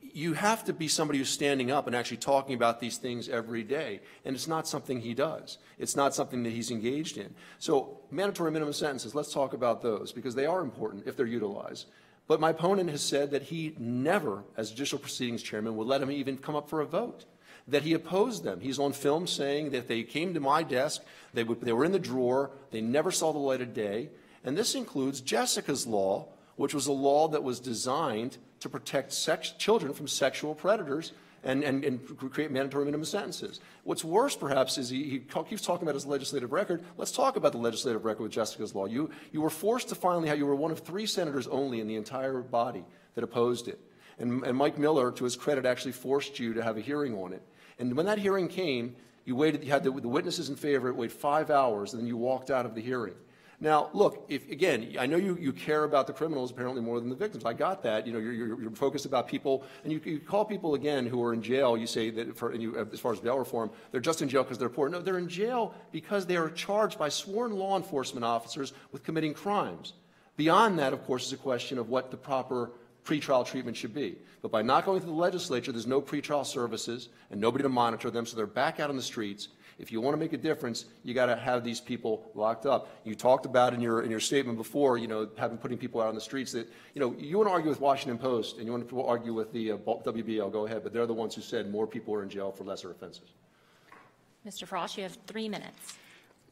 You have to be somebody who's standing up and actually talking about these things every day, and it's not something he does. It's not something that he's engaged in. So mandatory minimum sentences, let's talk about those, because they are important if they're utilized. But my opponent has said that he never, as Judicial Proceedings Chairman, would let him even come up for a vote, that he opposed them. He's on film saying that they came to my desk, they were in the drawer, they never saw the light of day. And this includes Jessica's law, which was a law that was designed to protect children from sexual predators and create mandatory minimum sentences. What's worse, perhaps, is he keeps talking about his legislative record. Let's talk about the legislative record with Jessica's law. You were forced to finally, you were one of 3 senators only in the entire body that opposed it. And Mike Miller, to his credit, actually forced you to have a hearing on it. And when that hearing came, you had the witnesses in favor, it waited 5 hours, and then you walked out of the hearing. Now, look, again, I know you care about the criminals apparently more than the victims. I got that. You're focused about people, and you call people, again, who are in jail, you say that, as far as bail reform, they're just in jail because they're poor. No, they're in jail because they are charged by sworn law enforcement officers with committing crimes. Beyond that, of course, is a question of what the proper pretrial treatment should be. But by not going through the legislature, there's no pretrial services and nobody to monitor them, so they're back out on the streets. If you want to make a difference, you got to have these people locked up. You talked about in your statement before, putting people out on the streets that, you want to argue with Washington Post and you want to argue with the WBL, go ahead, but they're the ones who said more people are in jail for lesser offenses. Mr. Frosh, you have 3 minutes.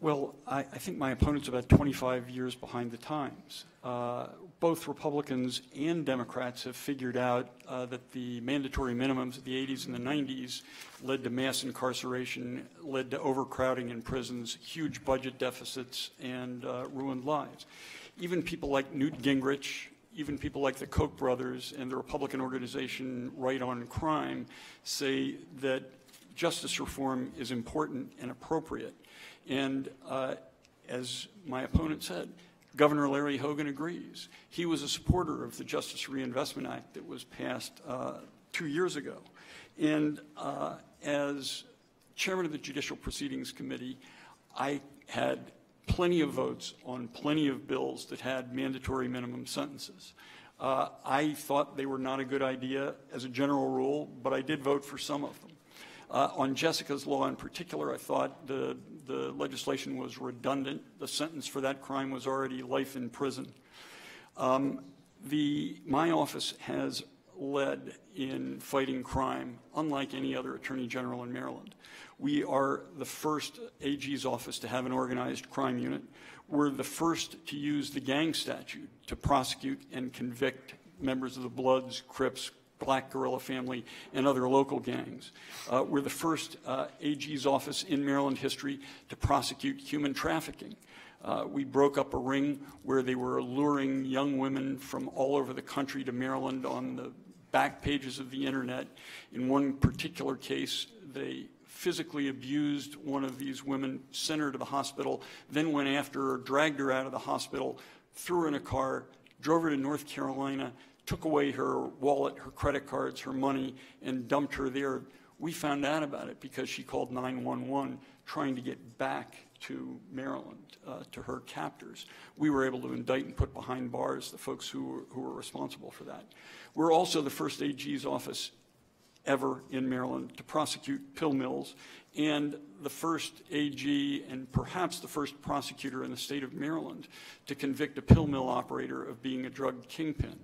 Well, I think my opponent's about 25 years behind the times. Both Republicans and Democrats have figured out that the mandatory minimums of the 80s and the 90s led to mass incarceration, led to overcrowding in prisons, huge budget deficits, and ruined lives. Even people like Newt Gingrich, even people like the Koch brothers and the Republican organization Right on Crime say that justice reform is important and appropriate. And as my opponent said, Governor Larry Hogan agrees. He was a supporter of the Justice Reinvestment Act that was passed 2 years ago. And as chairman of the Judicial Proceedings Committee, I had plenty of votes on plenty of bills that had mandatory minimum sentences. I thought they were not a good idea as a general rule, but I did vote for some of them. On Jessica's Law in particular, I thought the legislation was redundant. The sentence for that crime was already life in prison. My office has led in fighting crime, unlike any other Attorney General in Maryland. We are the first AG's office to have an organized crime unit. We're the first to use the gang statute to prosecute and convict members of the Bloods, Crips, Black Guerrilla Family, and other local gangs. We're the first AG's office in Maryland history to prosecute human trafficking. We broke up a ring where they were luring young women from all over the country to Maryland on the back pages of the internet. In one particular case, they physically abused one of these women, sent her to the hospital, then went after her, dragged her out of the hospital, threw her in a car, drove her to North Carolina, took away her wallet, her credit cards, her money, and dumped her there. We found out about it because she called 911 trying to get back to Maryland, to her captors. We were able to indict and put behind bars the folks who were responsible for that. We're also the first AG's office ever in Maryland to prosecute pill mills, and the first AG and perhaps the first prosecutor in the state of Maryland to convict a pill mill operator of being a drug kingpin.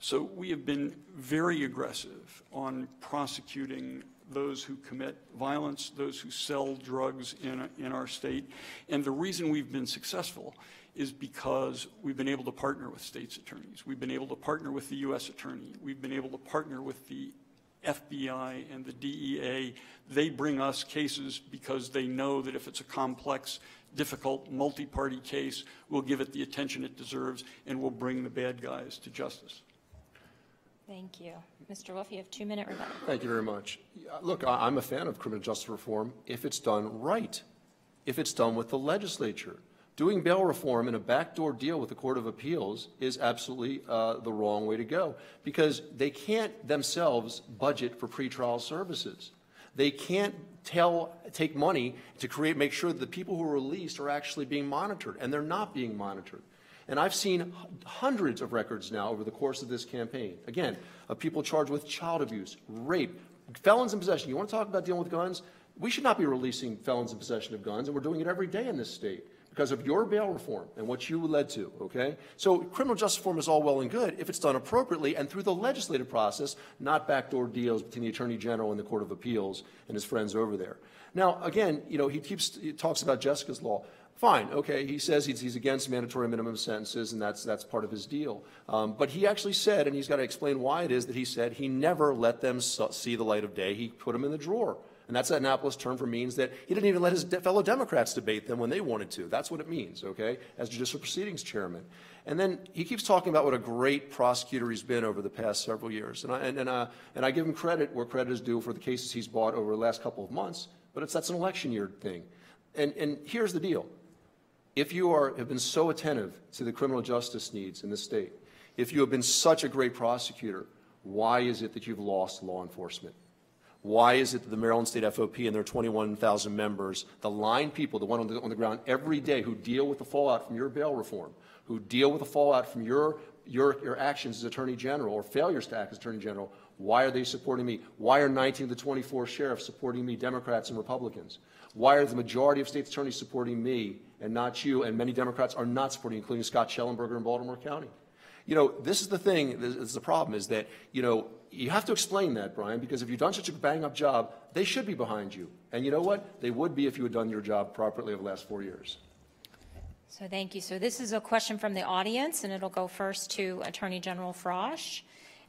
So we have been very aggressive on prosecuting those who commit violence, those who sell drugs in our state. And the reason we've been successful is because we've been able to partner with state's attorneys. We've been able to partner with the U.S. Attorney. We've been able to partner with the FBI and the DEA. They bring us cases because they know that if it's a complex, difficult, multi-party case, we'll give it the attention it deserves and we'll bring the bad guys to justice. Thank you. Mr. Wolf, you have 2-minute rebuttal. Thank you very much. Look, I'm a fan of criminal justice reform if it's done right, if it's done with the legislature. Doing bail reform in a backdoor deal with the Court of Appeals is absolutely the wrong way to go, because they can't themselves budget for pretrial services. They can't take money to make sure that the people who are released are actually being monitored, and they're not being monitored. And I've seen hundreds of records now over the course of this campaign, again, of people charged with child abuse, rape, felons in possession. You want to talk about dealing with guns? We should not be releasing felons in possession of guns, and we're doing it every day in this state because of your bail reform and what you led to, okay? So criminal justice reform is all well and good if it's done appropriately and through the legislative process, not backdoor deals between the Attorney General and the Court of Appeals and his friends over there. Now, again, he talks about Jessica's Law. Fine, okay, he says he's against mandatory minimum sentences, and that's part of his deal. But he actually said, and he's got to explain why it is that he said he never let them see the light of day. He put them in the drawer. And that's an Annapolis term for means that he didn't even let his fellow Democrats debate them when they wanted to. That's what it means, okay, as Judicial Proceedings Chairman. And then he keeps talking about what a great prosecutor he's been over the past several years. And I give him credit where credit is due for the cases he's bought over the last couple of months, but that's an election year thing. And here's the deal. if you have been so attentive to the criminal justice needs in the state, if you have been such a great prosecutor, why is it that you've lost law enforcement? Why is it that the Maryland State FOP and their 21,000 members, the line people, the one on the ground every day who deal with the fallout from your bail reform, who deal with the fallout from your actions as Attorney General or failures to act as Attorney General, why are they supporting me? Why are 19 of the 24 sheriffs supporting me, Democrats and Republicans? Why are the majority of state attorneys supporting me and not you, and many Democrats are not supporting, including Scott Schellenberger in Baltimore County? You know, this is the thing, this is the problem, is that, you know, you have to explain that, Brian, because if you've done such a bang-up job, they should be behind you. And you know what? They would be if you had done your job properly over the last 4 years. So thank you. So this is a question from the audience, and it'll go first to Attorney General Frosh.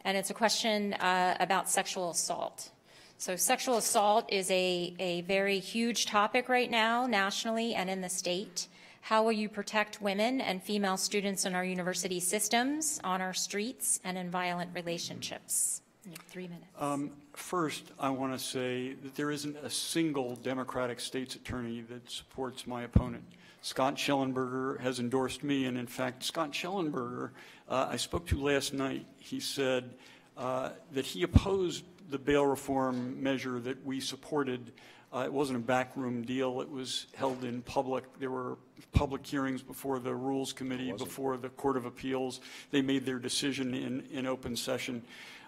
And it's a question about sexual assault. So sexual assault is a very huge topic right now, nationally and in the state. How will you protect women and female students in our university systems, on our streets, and in violent relationships? You have 3 minutes. First, I want to say that there isn't a single Democratic state's attorney that supports my opponent. Scott Schellenberger has endorsed me, and in fact, Scott Schellenberger, I spoke to last night, he said that he opposed the bail reform measure that we supported. It wasn't a backroom deal. It was held in public. There were public hearings before the Rules Committee, before the Court of Appeals. They made their decision in open session.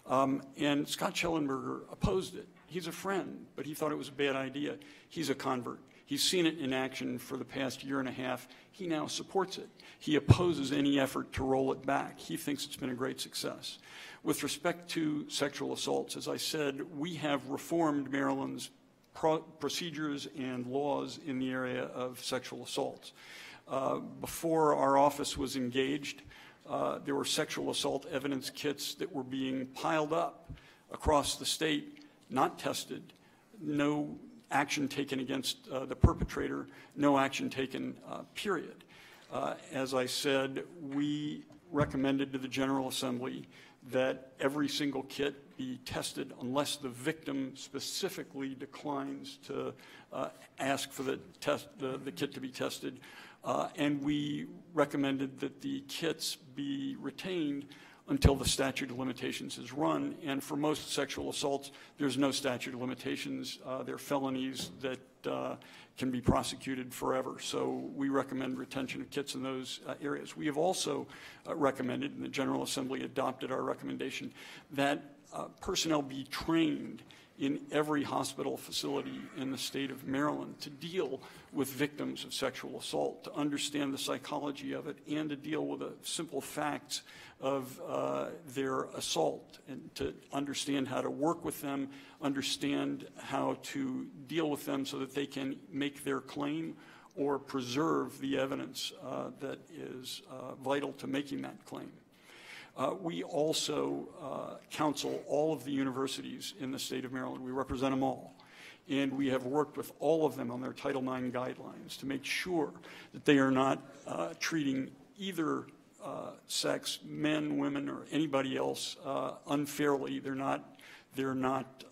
And Scott Schellenberger opposed it. He's a friend, but he thought it was a bad idea. He's a convert. He's seen it in action for the past year and a half. He now supports it. He opposes any effort to roll it back. He thinks it's been a great success. With respect to sexual assaults, as I said, we have reformed Maryland's procedures and laws in the area of sexual assaults. Before our office was engaged, there were sexual assault evidence kits that were being piled up across the state, not tested, no action taken against the perpetrator, no action taken, period. As I said, we recommended to the General Assembly that every single kit be tested unless the victim specifically declines to ask for the kit to be tested. And we recommended that the kits be retained until the statute of limitations is run. And for most sexual assaults, there's no statute of limitations. They're felonies that can be prosecuted forever. So we recommend retention of kits in those areas. We have also recommended, and the General Assembly adopted our recommendation, that personnel be trained in every hospital facility in the state of Maryland to deal with victims of sexual assault, to understand the psychology of it, and to deal with the simple facts of their assault, and to understand how to work with them, understand how to deal with them so that they can make their claim or preserve the evidence that is vital to making that claim. We also counsel all of the universities in the state of Maryland. We represent them all. And we have worked with all of them on their Title IX guidelines to make sure that they are not treating either sex, men, women, or anybody else unfairly. They're not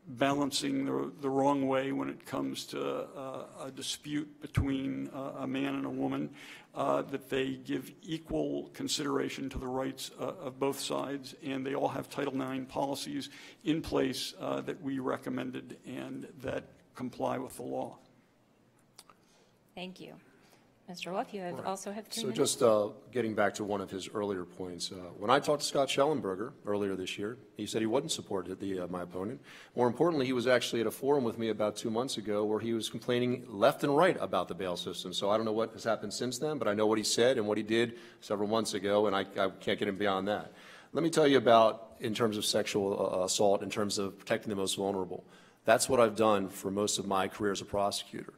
balancing the wrong way when it comes to a dispute between a man and a woman, that they give equal consideration to the rights of both sides, and they all have Title IX policies in place that we recommended and that comply with the law. Thank you. Mr. Wolf, you also have 3 So minutes. just getting back to one of his earlier points, when I talked to Scott Schellenberger earlier this year, he said he wouldn't support my opponent. More importantly, he was actually at a forum with me about 2 months ago where he was complaining left and right about the bail system. So I don't know what has happened since then, but I know what he said and what he did several months ago, and I can't get him beyond that. Let me tell you about, in terms of sexual assault, in terms of protecting the most vulnerable. That's what I've done for most of my career as a prosecutor.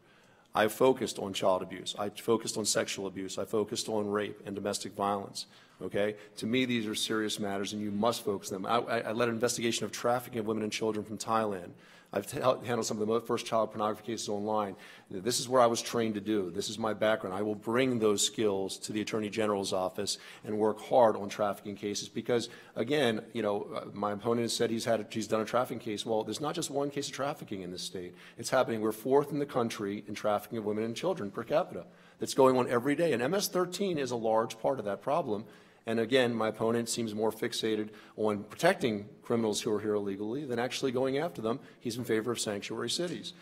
I focused on child abuse. I focused on sexual abuse. I focused on rape and domestic violence. Okay? To me, these are serious matters, and you must focus them. I led an investigation of trafficking of women and children from Thailand. I've handled some of the first child pornography cases online. This is where I was trained to do. This is my background. I will bring those skills to the Attorney General's office and work hard on trafficking cases because, again, you know, my opponent has said he's done a trafficking case. Well, there's not just one case of trafficking in this state. It's happening. We're fourth in the country in trafficking of women and children per capita. that's going on every day. And MS-13 is a large part of that problem. And again, my opponent seems more fixated on protecting criminals who are here illegally than actually going after them. He's in favor of sanctuary cities.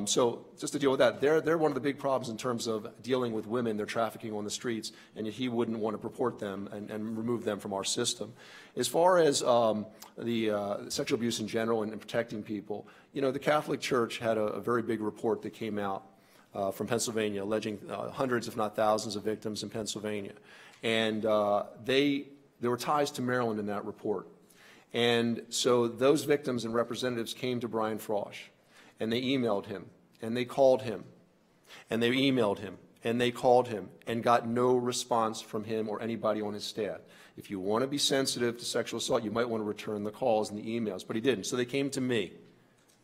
So just to deal with that, they're one of the big problems in terms of dealing with women, they're trafficking on the streets, and yet he wouldn't want to purport them and remove them from our system. As far as the sexual abuse in general and protecting people, you know, the Catholic Church had a very big report that came out from Pennsylvania alleging hundreds, if not thousands, of victims in Pennsylvania. And there were ties to Maryland in that report. And so those victims and representatives came to Brian Frosh, and they emailed him, and they called him, and they emailed him, and they called him, and got no response from him or anybody on his staff. If you want to be sensitive to sexual assault, you might want to return the calls and the emails, but he didn't. So they came to me.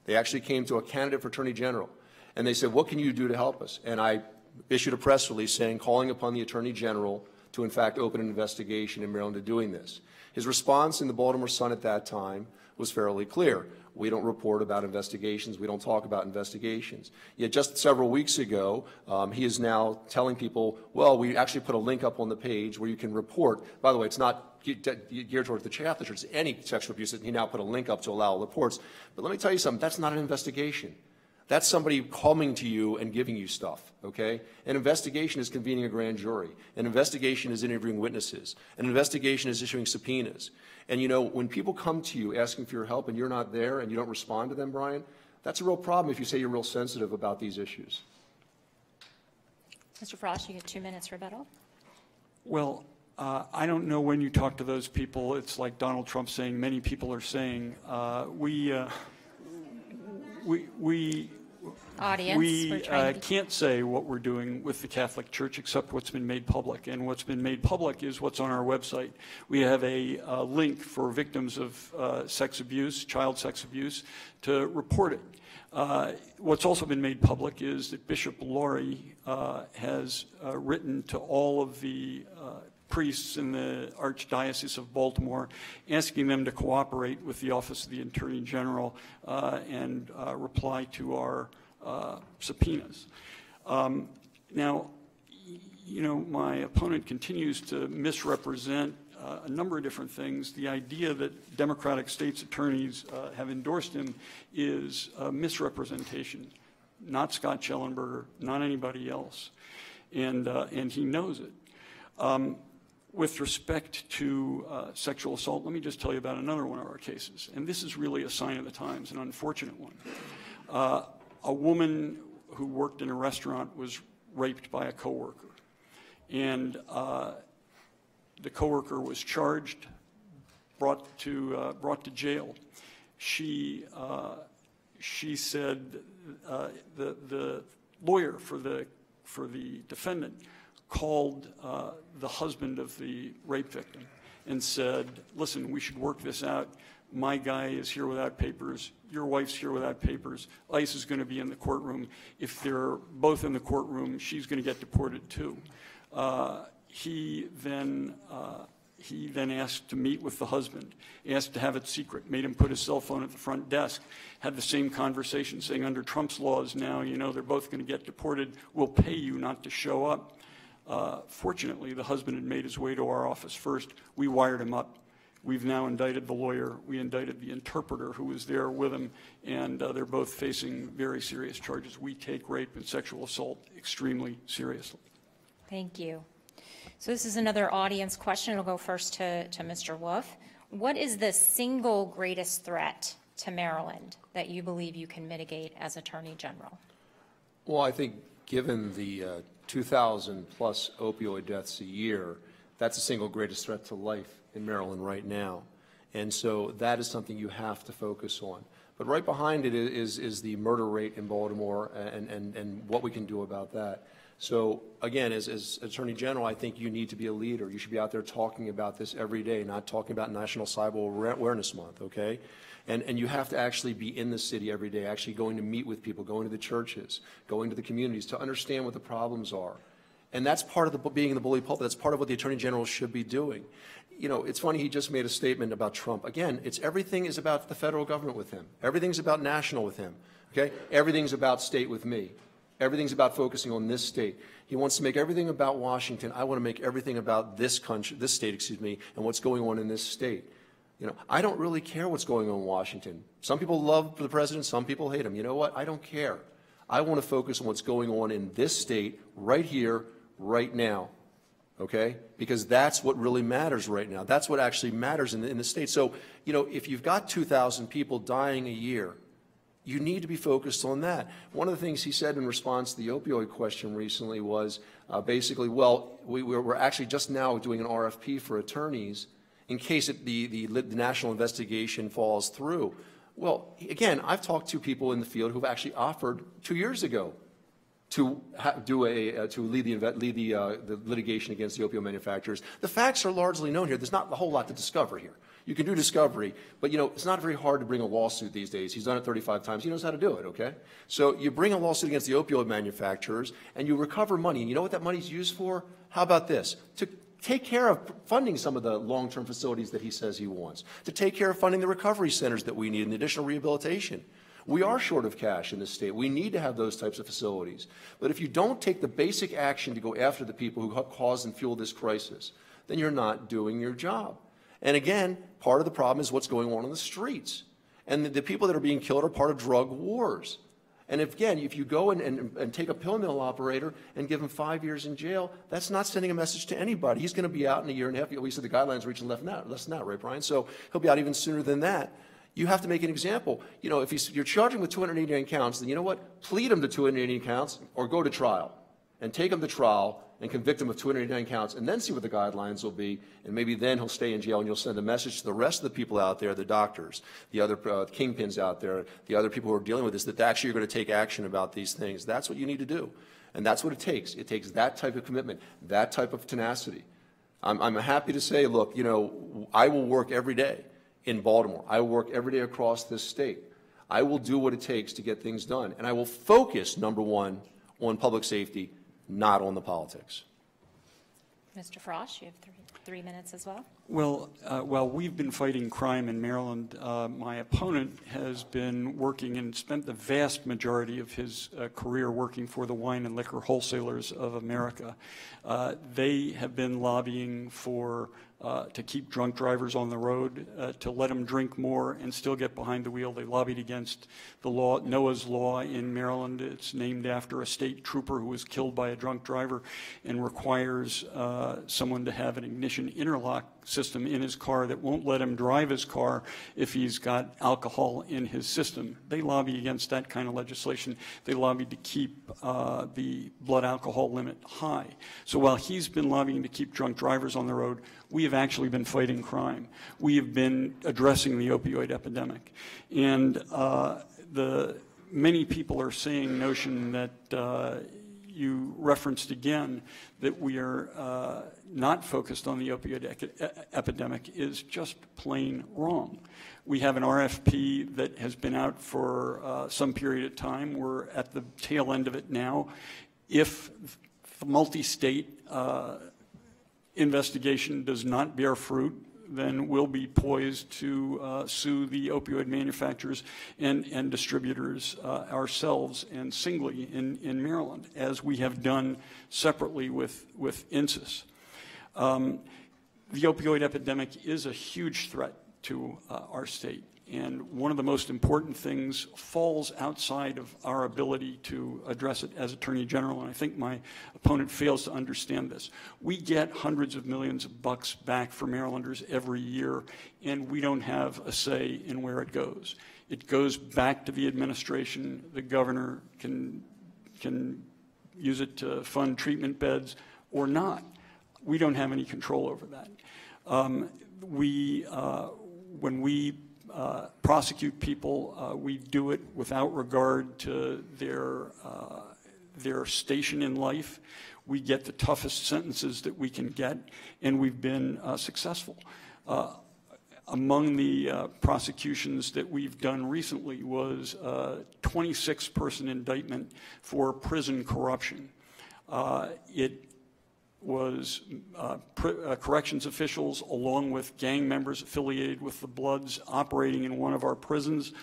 They actually came to a candidate for Attorney General, and they said, what can you do to help us? And I issued a press release saying, calling upon the Attorney General to in fact open an investigation in Maryland to doing this. His response in the Baltimore Sun at that time was fairly clear. We don't report about investigations. We don't talk about investigations. Yet just several weeks ago, he is now telling people, well, we actually put a link up on the page where you can report. By the way, it's not geared towards the Catholic Church. Any sexual abuse, he now put a link up to allow reports. But let me tell you something. That's not an investigation. That's somebody coming to you and giving you stuff, okay? An investigation is convening a grand jury. An investigation is interviewing witnesses. An investigation is issuing subpoenas. And, you know, when people come to you asking for your help and you're not there and you don't respond to them, Brian, that's a real problem if you say you're real sensitive about these issues. Mr. Frosh, you get 2 minutes rebuttal. Well, I don't know when you talk to those people. It's like Donald Trump saying, many people are saying, Audience, we can't say what we're doing with the Catholic Church except what's been made public. And what's been made public is what's on our website. We have a link for victims of sex abuse, child sex abuse, to report it. What's also been made public is that Bishop Laurie has written to all of the priests in the Archdiocese of Baltimore, asking them to cooperate with the Office of the Attorney General and reply to our subpoenas. Now, you know, my opponent continues to misrepresent a number of different things. The idea that Democratic states attorneys have endorsed him is a misrepresentation. Not Scott Schellenberger, not anybody else, and he knows it. With respect to sexual assault, let me just tell you about another one of our cases. And this is really a sign of the times, an unfortunate one. A woman who worked in a restaurant was raped by a coworker. And the coworker was charged, brought to jail. She said the lawyer for the defendant called the husband of the rape victim and said, listen, we should work this out. My guy is here without papers. Your wife's here without papers. ICE is going to be in the courtroom. If they're both in the courtroom, she's going to get deported too. He then asked to meet with the husband, asked to have it secret, made him put his cell phone at the front desk, had the same conversation saying under Trump's laws now, you know, they're both going to get deported. We'll pay you not to show up. Fortunately, the husband had made his way to our office first. We wired him up. We've now indicted the lawyer. We indicted the interpreter who was there with him, and they're both facing very serious charges. We take rape and sexual assault extremely seriously. Thank you. So this is another audience question. It'll go first to Mr. Wolf. What is the single greatest threat to Maryland that you believe you can mitigate as Attorney General? Well, I think given the 2,000 plus opioid deaths a year, that's the single greatest threat to life in Maryland right now. And so that is something you have to focus on. But right behind it is the murder rate in Baltimore and what we can do about that. So again, as Attorney General, I think you need to be a leader. You should be out there talking about this every day, not talking about National Cyber Awareness Month, okay? And you have to actually be in the city every day, actually going to meet with people, going to the churches, going to the communities to understand what the problems are. And that's part of being in the bully pulpit. That's part of what the Attorney General should be doing. You know, it's funny, he just made a statement about Trump. Again, everything is about the federal government with him. Everything's about national with him, okay? Everything's about state with me. Everything's about focusing on this state. He wants to make everything about Washington. I want to make everything about this country, this state, excuse me, and what's going on in this state. You know, I don't really care what's going on in Washington. Some people love the president, some people hate him. You know what? I don't care. I want to focus on what's going on in this state right here, right now. Okay? Because that's what really matters right now. That's what actually matters in the state. So, you know, if you've got 2,000 people dying a year, you need to be focused on that. One of the things he said in response to the opioid question recently was basically, well, we're actually just now doing an RFP for attorneys in case the national investigation falls through. Well, again, I've talked to people in the field who've actually offered 2 years ago to lead the litigation against the opioid manufacturers. The facts are largely known here. There's not a whole lot to discover here. You can do discovery, but you know it's not very hard to bring a lawsuit these days. He's done it 35 times. He knows how to do it. Okay, so you bring a lawsuit against the opioid manufacturers and you recover money. And you know what that money's used for? How about this? To take care of funding some of the long-term facilities that he says he wants. To take care of funding the recovery centers that we need and the additional rehabilitation. We are short of cash in this state. We need to have those types of facilities. But if you don't take the basic action to go after the people who cause and fuel this crisis, then you're not doing your job. And again, part of the problem is what's going on the streets. And the people that are being killed are part of drug wars. And if you go and take a pill mill operator and give him 5 years in jail, that's not sending a message to anybody. He's going to be out in a year and a half. We said the guidelines reaching less than that, right, Brian? So he'll be out even sooner than that. You have to make an example. You know, if you're charging with 289 counts, then you know what? Plead him to 289 counts or go to trial and take him to trial and convict him of 289 counts and then see what the guidelines will be, and maybe then he'll stay in jail and you'll send a message to the rest of the people out there, the doctors, the other kingpins out there, the other people who are dealing with this, that actually you're going to take action about these things. That's what you need to do. And that's what it takes. It takes that type of commitment, that type of tenacity. I'm happy to say, look, you know, I will work every day in Baltimore. I will work every day across this state. I will do what it takes to get things done. And I will focus, number one, on public safety, not on the politics. Mr. Frosh, you have three minutes as well. Well, while we've been fighting crime in Maryland, my opponent has been working and spent the vast majority of his career working for the wine and liquor wholesalers of America. They have been lobbying for to keep drunk drivers on the road, to let them drink more and still get behind the wheel. They lobbied against the law, Noah's Law in Maryland. It's named after a state trooper who was killed by a drunk driver and requires someone to have an ignition interlock system in his car that won't let him drive his car if he's got alcohol in his system. They lobby against that kind of legislation. They lobbied to keep the blood alcohol limit high. So while he's been lobbying to keep drunk drivers on the road, we have actually been fighting crime. We have been addressing the opioid epidemic. And the many people are saying notion that you referenced again, that we are not focused on the opioid epidemic is just plain wrong. We have an RFP that has been out for some period of time. We're at the tail end of it now. If the multi-state investigation does not bear fruit, then we'll be poised to sue the opioid manufacturers and distributors ourselves and singly in Maryland, as we have done separately with INSIS. The opioid epidemic is a huge threat to our state. And one of the most important things falls outside of our ability to address it as Attorney General, and I think my opponent fails to understand this. We get hundreds of millions of bucks back for Marylanders every year, and we don't have a say in where it goes. It goes back to the administration. The governor can use it to fund treatment beds or not. We don't have any control over that. When we prosecute people, we do it without regard to their station in life. We get the toughest sentences that we can get, and we've been successful. Among the prosecutions that we've done recently was a 26-person indictment for prison corruption. It was corrections officials along with gang members affiliated with the Bloods operating in one of our prisons.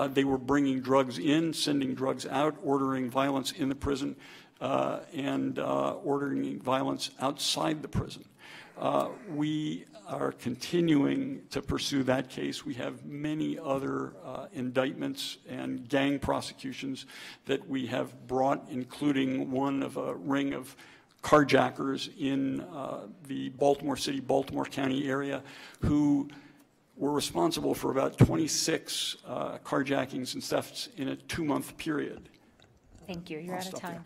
They were bringing drugs in, sending drugs out, ordering violence in the prison, and ordering violence outside the prison. We are continuing to pursue that case. We have many other indictments and gang prosecutions that we have brought, including one of a ring of carjackers in the Baltimore City, Baltimore County area who were responsible for about 26 carjackings and thefts in a 2-month period. Thank you. You're out of time.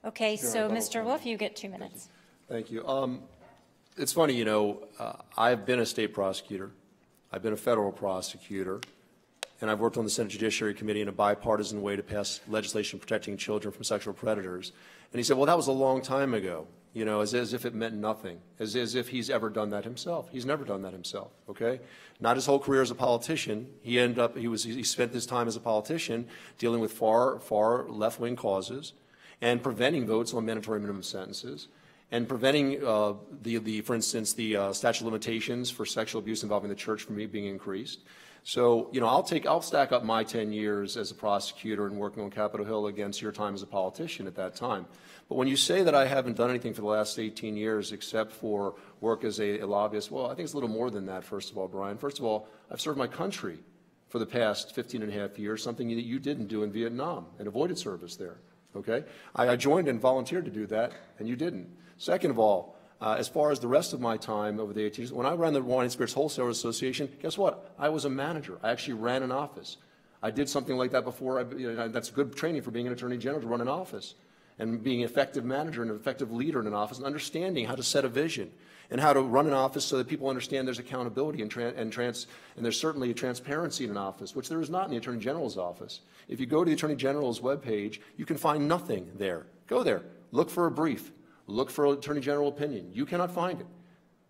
Okay, so Mr. Wolf, you get 2 minutes. Thank you. It's funny, you know, I've been a state prosecutor, I've been a federal prosecutor, and I've worked on the Senate Judiciary Committee in a bipartisan way to pass legislation protecting children from sexual predators. And he said, well, that was a long time ago, you know, as if it meant nothing, as if he's ever done that himself. He's never done that himself, okay? Not his whole career as a politician. He spent his time as a politician dealing with far left-wing causes and preventing votes on mandatory minimum sentences and preventing for instance, the statute of limitations for sexual abuse involving the church from being increased. So, you know, I'll stack up my 10 years as a prosecutor and working on Capitol Hill against your time as a politician at that time. But when you say that I haven't done anything for the last 18 years except for work as a lobbyist, well, I think it's a little more than that, first of all, Brian. First of all, I've served my country for the past 15 and a half years, something that you didn't do in Vietnam and avoided service there, okay? I joined and volunteered to do that, and you didn't. Second of all, as far as the rest of my time over the 18 years, when I ran the Wine and Spirits Wholesalers Association, guess what? I was a manager. I actually ran an office. I did something like that before. That's good training for being an Attorney General, to run an office and being an effective manager and an effective leader in an office and understanding how to set a vision and how to run an office so that people understand there's accountability and there's certainly a transparency in an office, which there is not in the Attorney General's office. If you go to the Attorney General's webpage, you can find nothing there. Go there. Look for a brief. Look for an Attorney General opinion. You cannot find it.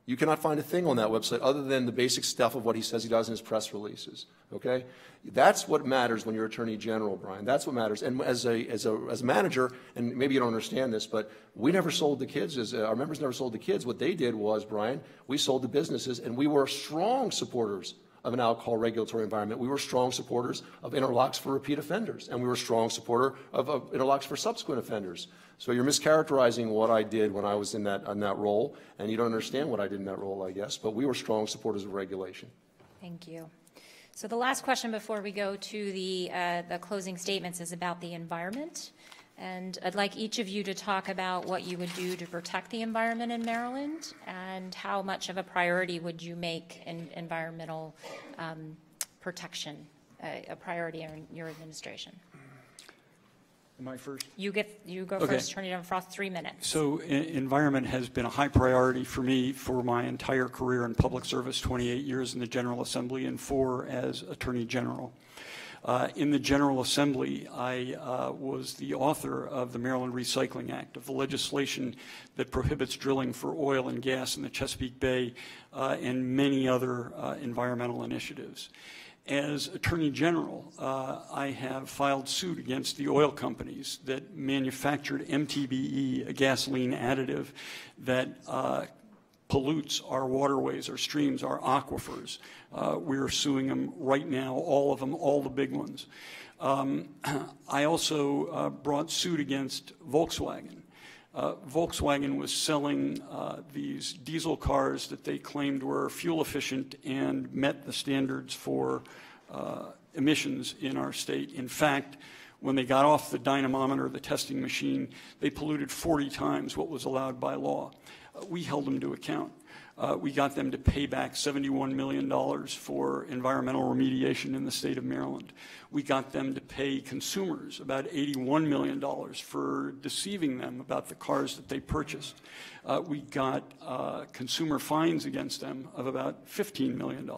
You cannot find a thing on that website other than the basic stuff of what he says he does in his press releases. Okay? That's what matters when you're Attorney General, Brian. That's what matters. And as a manager, and maybe you don't understand this, but we never sold the kids. Our members never sold the kids. What they did was, Brian, we sold the businesses, and we were strong supporters of an alcohol regulatory environment. We were strong supporters of interlocks for repeat offenders, and we were strong supporter of interlocks for subsequent offenders. So you're mischaracterizing what I did when I was in that role, and you don't understand what I did in that role, I guess. But we were strong supporters of regulation. Thank you. So the last question before we go to the closing statements is about the environment. And I'd like each of you to talk about what you would do to protect the environment in Maryland and how much of a priority would you make environmental protection a priority in your administration. Am I first? You go Okay. first, Attorney General Frosh, 3 minutes. So environment has been a high priority for me for my entire career in public service, 28 years in the General Assembly and 4 as Attorney General. In the General Assembly, I was the author of the Maryland Recycling Act, of the legislation that prohibits drilling for oil and gas in the Chesapeake Bay, and many other environmental initiatives. As Attorney General, I have filed suit against the oil companies that manufactured MTBE, a gasoline additive that pollutes our waterways, our streams, our aquifers. We're suing them right now, all of them, all the big ones. I also brought suit against Volkswagen. Volkswagen was selling these diesel cars that they claimed were fuel efficient and met the standards for emissions in our state. In fact, when they got off the dynamometer, the testing machine, they polluted 40 times what was allowed by law. We held them to account. We got them to pay back $71 million for environmental remediation in the state of Maryland. We got them to pay consumers about $81 million for deceiving them about the cars that they purchased. We got consumer fines against them of about $15 million.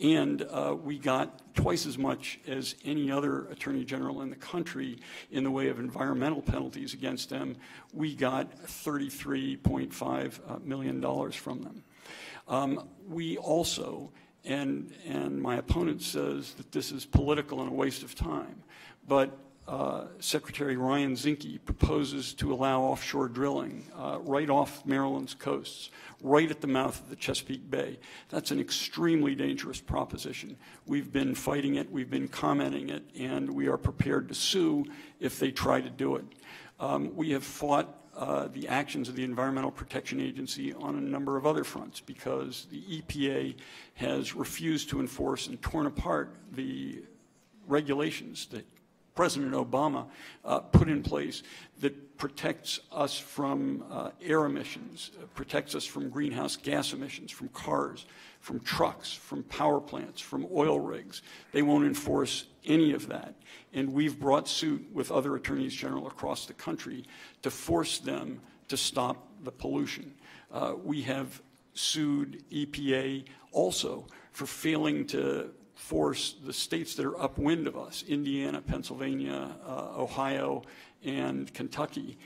And we got twice as much as any other Attorney General in the country in the way of environmental penalties against them. We got $33.5 million from them. We also, and my opponent says that this is political and a waste of time, but Secretary Ryan Zinke proposes to allow offshore drilling right off Maryland's coasts, right at the mouth of the Chesapeake Bay. That's an extremely dangerous proposition. We've been fighting it, we've been commenting it, and we are prepared to sue if they try to do it. We have fought the actions of the Environmental Protection Agency on a number of other fronts because the EPA has refused to enforce and torn apart the regulations that President Obama put in place that protects us from air emissions, protects us from greenhouse gas emissions, from cars, from trucks, from power plants, from oil rigs. They won't enforce any of that. And we've brought suit with other attorneys general across the country to force them to stop the pollution. We have sued EPA also for failing to force the states that are upwind of us, Indiana, Pennsylvania, Ohio, and Kentucky,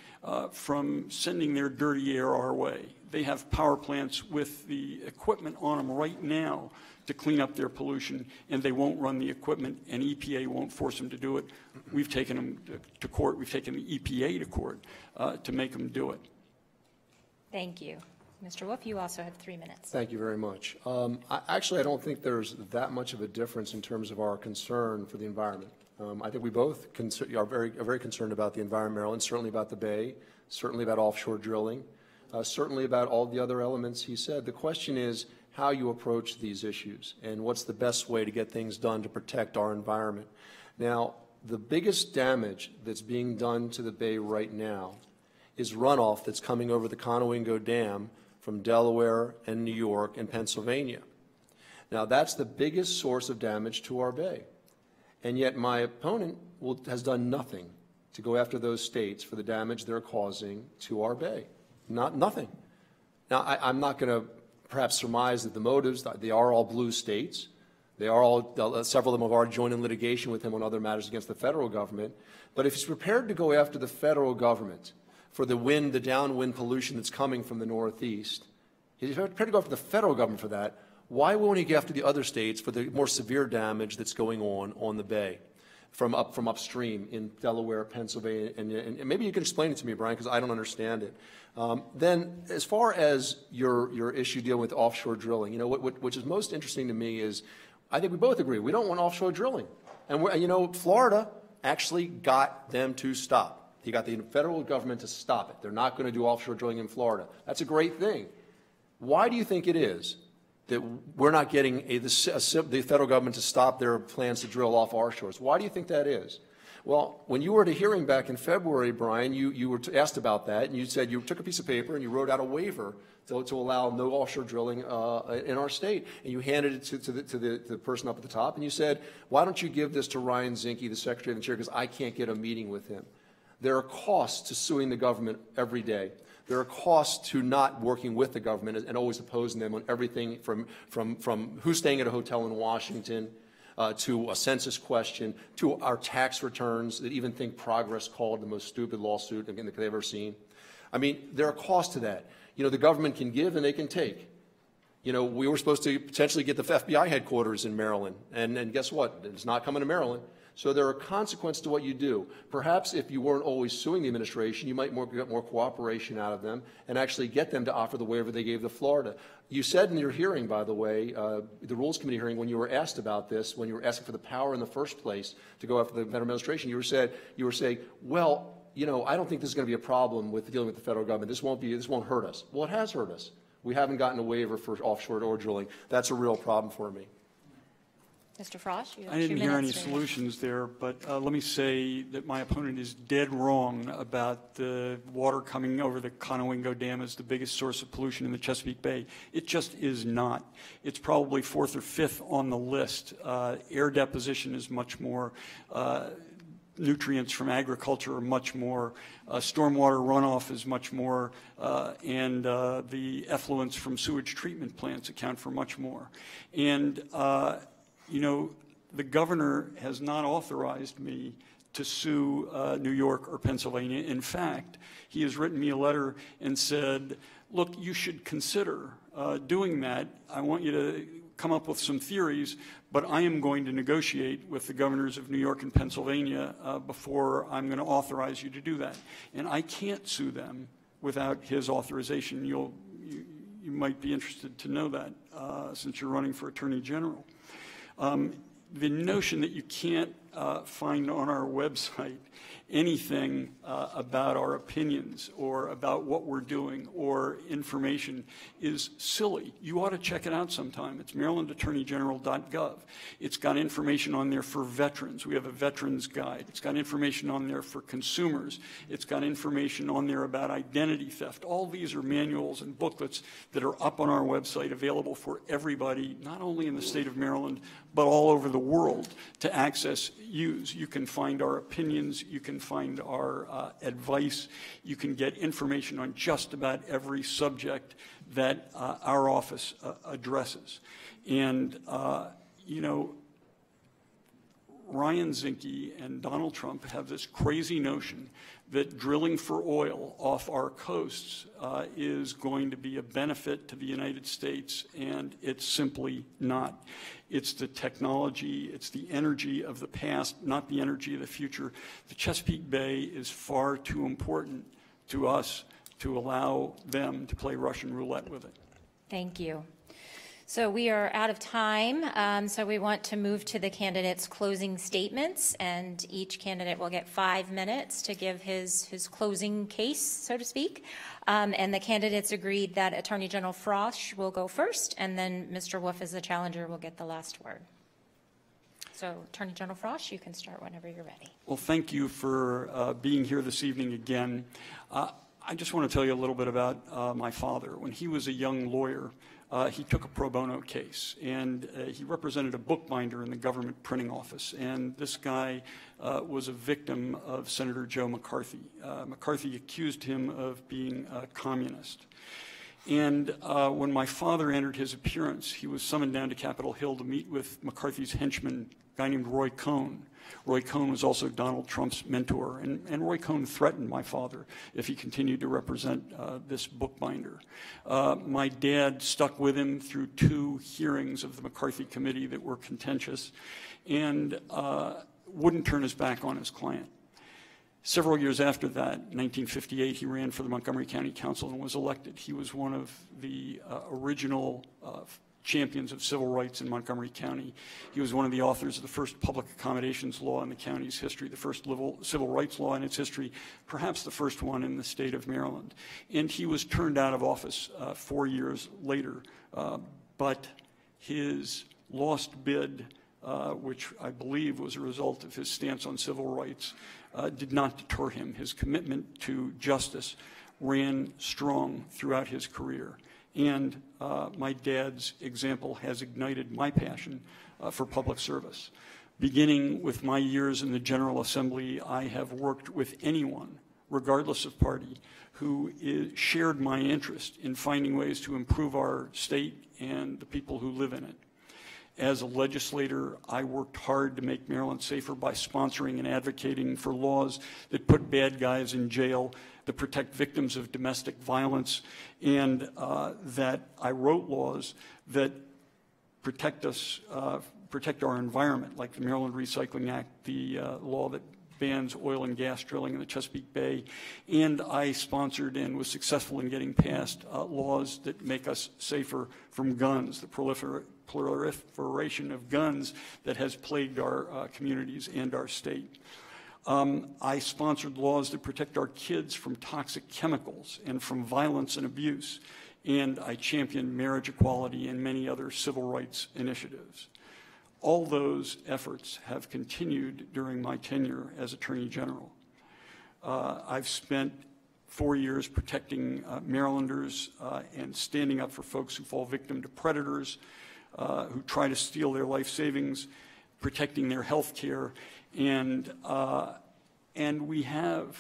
from sending their dirty air our way. They have power plants with the equipment on them right now to clean up their pollution, and they won't run the equipment, and EPA won't force them to do it. We've taken them to court. We've taken the EPA to court to make them do it. Thank you. Mr. Wolf, you also have 3 minutes. Thank you very much. Actually, I don't think there's that much of a difference in terms of our concern for the environment. I think we both are very concerned about the environment, Maryland, certainly about the Bay, certainly about offshore drilling, certainly about all the other elements he said. The question is how you approach these issues and what's the best way to get things done to protect our environment. Now, the biggest damage that's being done to the Bay right now is runoff that's coming over the Conowingo Dam from Delaware and New York and Pennsylvania. Now, that's the biggest source of damage to our Bay. And yet my opponent has done nothing to go after those states for the damage they're causing to our Bay. Nothing. Now, I'm not going to perhaps surmise that the motives, they are all blue states. They are all, several of them have already joined in litigation with him on other matters against the federal government. But if he's prepared to go after the federal government for the downwind pollution that's coming from the Northeast, he's prepared to go after the federal government for that, why won't he go after the other states for the more severe damage that's going on the Bay from upstream in Delaware, Pennsylvania, and maybe you can explain it to me, Brian, because I don't understand it. Then, as far as your issue dealing with offshore drilling, which is most interesting to me is, I think we both agree we don't want offshore drilling, and Florida actually got them to stop. He got the federal government to stop it. They're not going to do offshore drilling in Florida. That's a great thing. Why do you think it is that we're not getting the federal government to stop their plans to drill off our shores? Why do you think that is? Well, when you were at a hearing back in February, Brian, you were asked about that, and you said you took a piece of paper and you wrote out a waiver to allow no offshore drilling in our state, and you handed it to the person up at the top, and you said, why don't you give this to Ryan Zinke, the Secretary of the Interior, because I can't get a meeting with him. There are costs to suing the government every day. There are costs to not working with the government and always opposing them on everything from who's staying at a hotel in Washington to a census question to our tax returns that even think Progress called the most stupid lawsuit again that they've ever seen. I mean, there are costs to that. The government can give and they can take. We were supposed to potentially get the FBI headquarters in Maryland, and guess what? It's not coming to Maryland. So there are consequences to what you do. Perhaps if you weren't always suing the administration, you might get more cooperation out of them and actually get them to offer the waiver they gave to Florida. You said in your hearing, by the way, the Rules Committee hearing, when you were asked about this, when you were asking for the power in the first place to go after the federal administration, you were saying, well, I don't think this is going to be a problem with dealing with the federal government. This won't hurt us. Well, it has hurt us. We haven't gotten a waiver for offshore oil drilling. That's a real problem for me. Mr. Frosh, you have 2 minutes. I didn't hear any solutions there, but let me say that my opponent is dead wrong about the water coming over the Conowingo Dam as the biggest source of pollution in the Chesapeake Bay. It just is not. It's probably 4th or 5th on the list. Air deposition is much more. Nutrients from agriculture are much more. Stormwater runoff is much more. And the effluents from sewage treatment plants account for much more. And the governor has not authorized me to sue New York or Pennsylvania. In fact, he has written me a letter and said, look, you should consider doing that. I want you to come up with some theories, but I am going to negotiate with the governors of New York and Pennsylvania before I'm going to authorize you to do that. And I can't sue them without his authorization. You might be interested to know that since you're running for Attorney General. The notion that you can't find on our website anything about our opinions or about what we're doing or information is silly. You ought to check it out sometime. It's marylandattorneygeneral.gov. It's got information on there for veterans. We have a veterans guide. It's got information on there for consumers. It's got information on there about identity theft. All these are manuals and booklets that are up on our website, available for everybody, not only in the state of Maryland, but all over the world to access, use. You can find our opinions, you can find our advice, you can get information on just about every subject that our office addresses. And, you know, Ryan Zinke and Donald Trump have this crazy notion that drilling for oil off our coasts is going to be a benefit to the United States, and it's simply not. It's the technology, it's the energy of the past, not the energy of the future. The Chesapeake Bay is far too important to us to allow them to play Russian roulette with it. Thank you. So we are out of time, so we want to move to the candidates' closing statements, and each candidate will get 5 minutes to give his closing case, so to speak. And the candidates agreed that Attorney General Frosh will go first, and then Mr. Wolf, as the challenger, will get the last word. So, Attorney General Frosh, you can start whenever you're ready. Well, thank you for being here this evening again. I just want to tell you a little bit about my father. When he was a young lawyer, he took a pro bono case, and he represented a bookbinder in the government printing office. And this guy was a victim of Senator Joe McCarthy. McCarthy accused him of being a communist. And when my father entered his appearance, he was summoned down to Capitol Hill to meet with McCarthy's henchman, a guy named Roy Cohn. Roy Cohn was also Donald Trump's mentor, and Roy Cohn threatened my father if he continued to represent this bookbinder. My dad stuck with him through 2 hearings of the McCarthy committee that were contentious and wouldn't turn his back on his client. Several years after that, in 1958, he ran for the Montgomery County Council and was elected. He was one of the original champions of civil rights in Montgomery County. He was one of the authors of the first public accommodations law in the county's history, the first civil rights law in its history, perhaps the first one in the state of Maryland. And he was turned out of office 4 years later, but his lost bid, which I believe was a result of his stance on civil rights, did not deter him. His commitment to justice ran strong throughout his career. And my dad's example has ignited my passion for public service. Beginning with my years in the General Assembly, I have worked with anyone, regardless of party, who shared my interest in finding ways to improve our state and the people who live in it. As a legislator, I worked hard to make Maryland safer by sponsoring and advocating for laws that put bad guys in jail, that protect victims of domestic violence, and that I wrote laws that protect us, protect our environment, like the Maryland Recycling Act, the law that bans oil and gas drilling in the Chesapeake Bay, and I sponsored and was successful in getting passed laws that make us safer from guns, the proliferation of guns that has plagued our communities and our state. I sponsored laws that protect our kids from toxic chemicals and from violence and abuse, and I championed marriage equality and many other civil rights initiatives. All those efforts have continued during my tenure as Attorney General. I've spent 4 years protecting Marylanders and standing up for folks who fall victim to predators, who try to steal their life savings, protecting their health care, and we have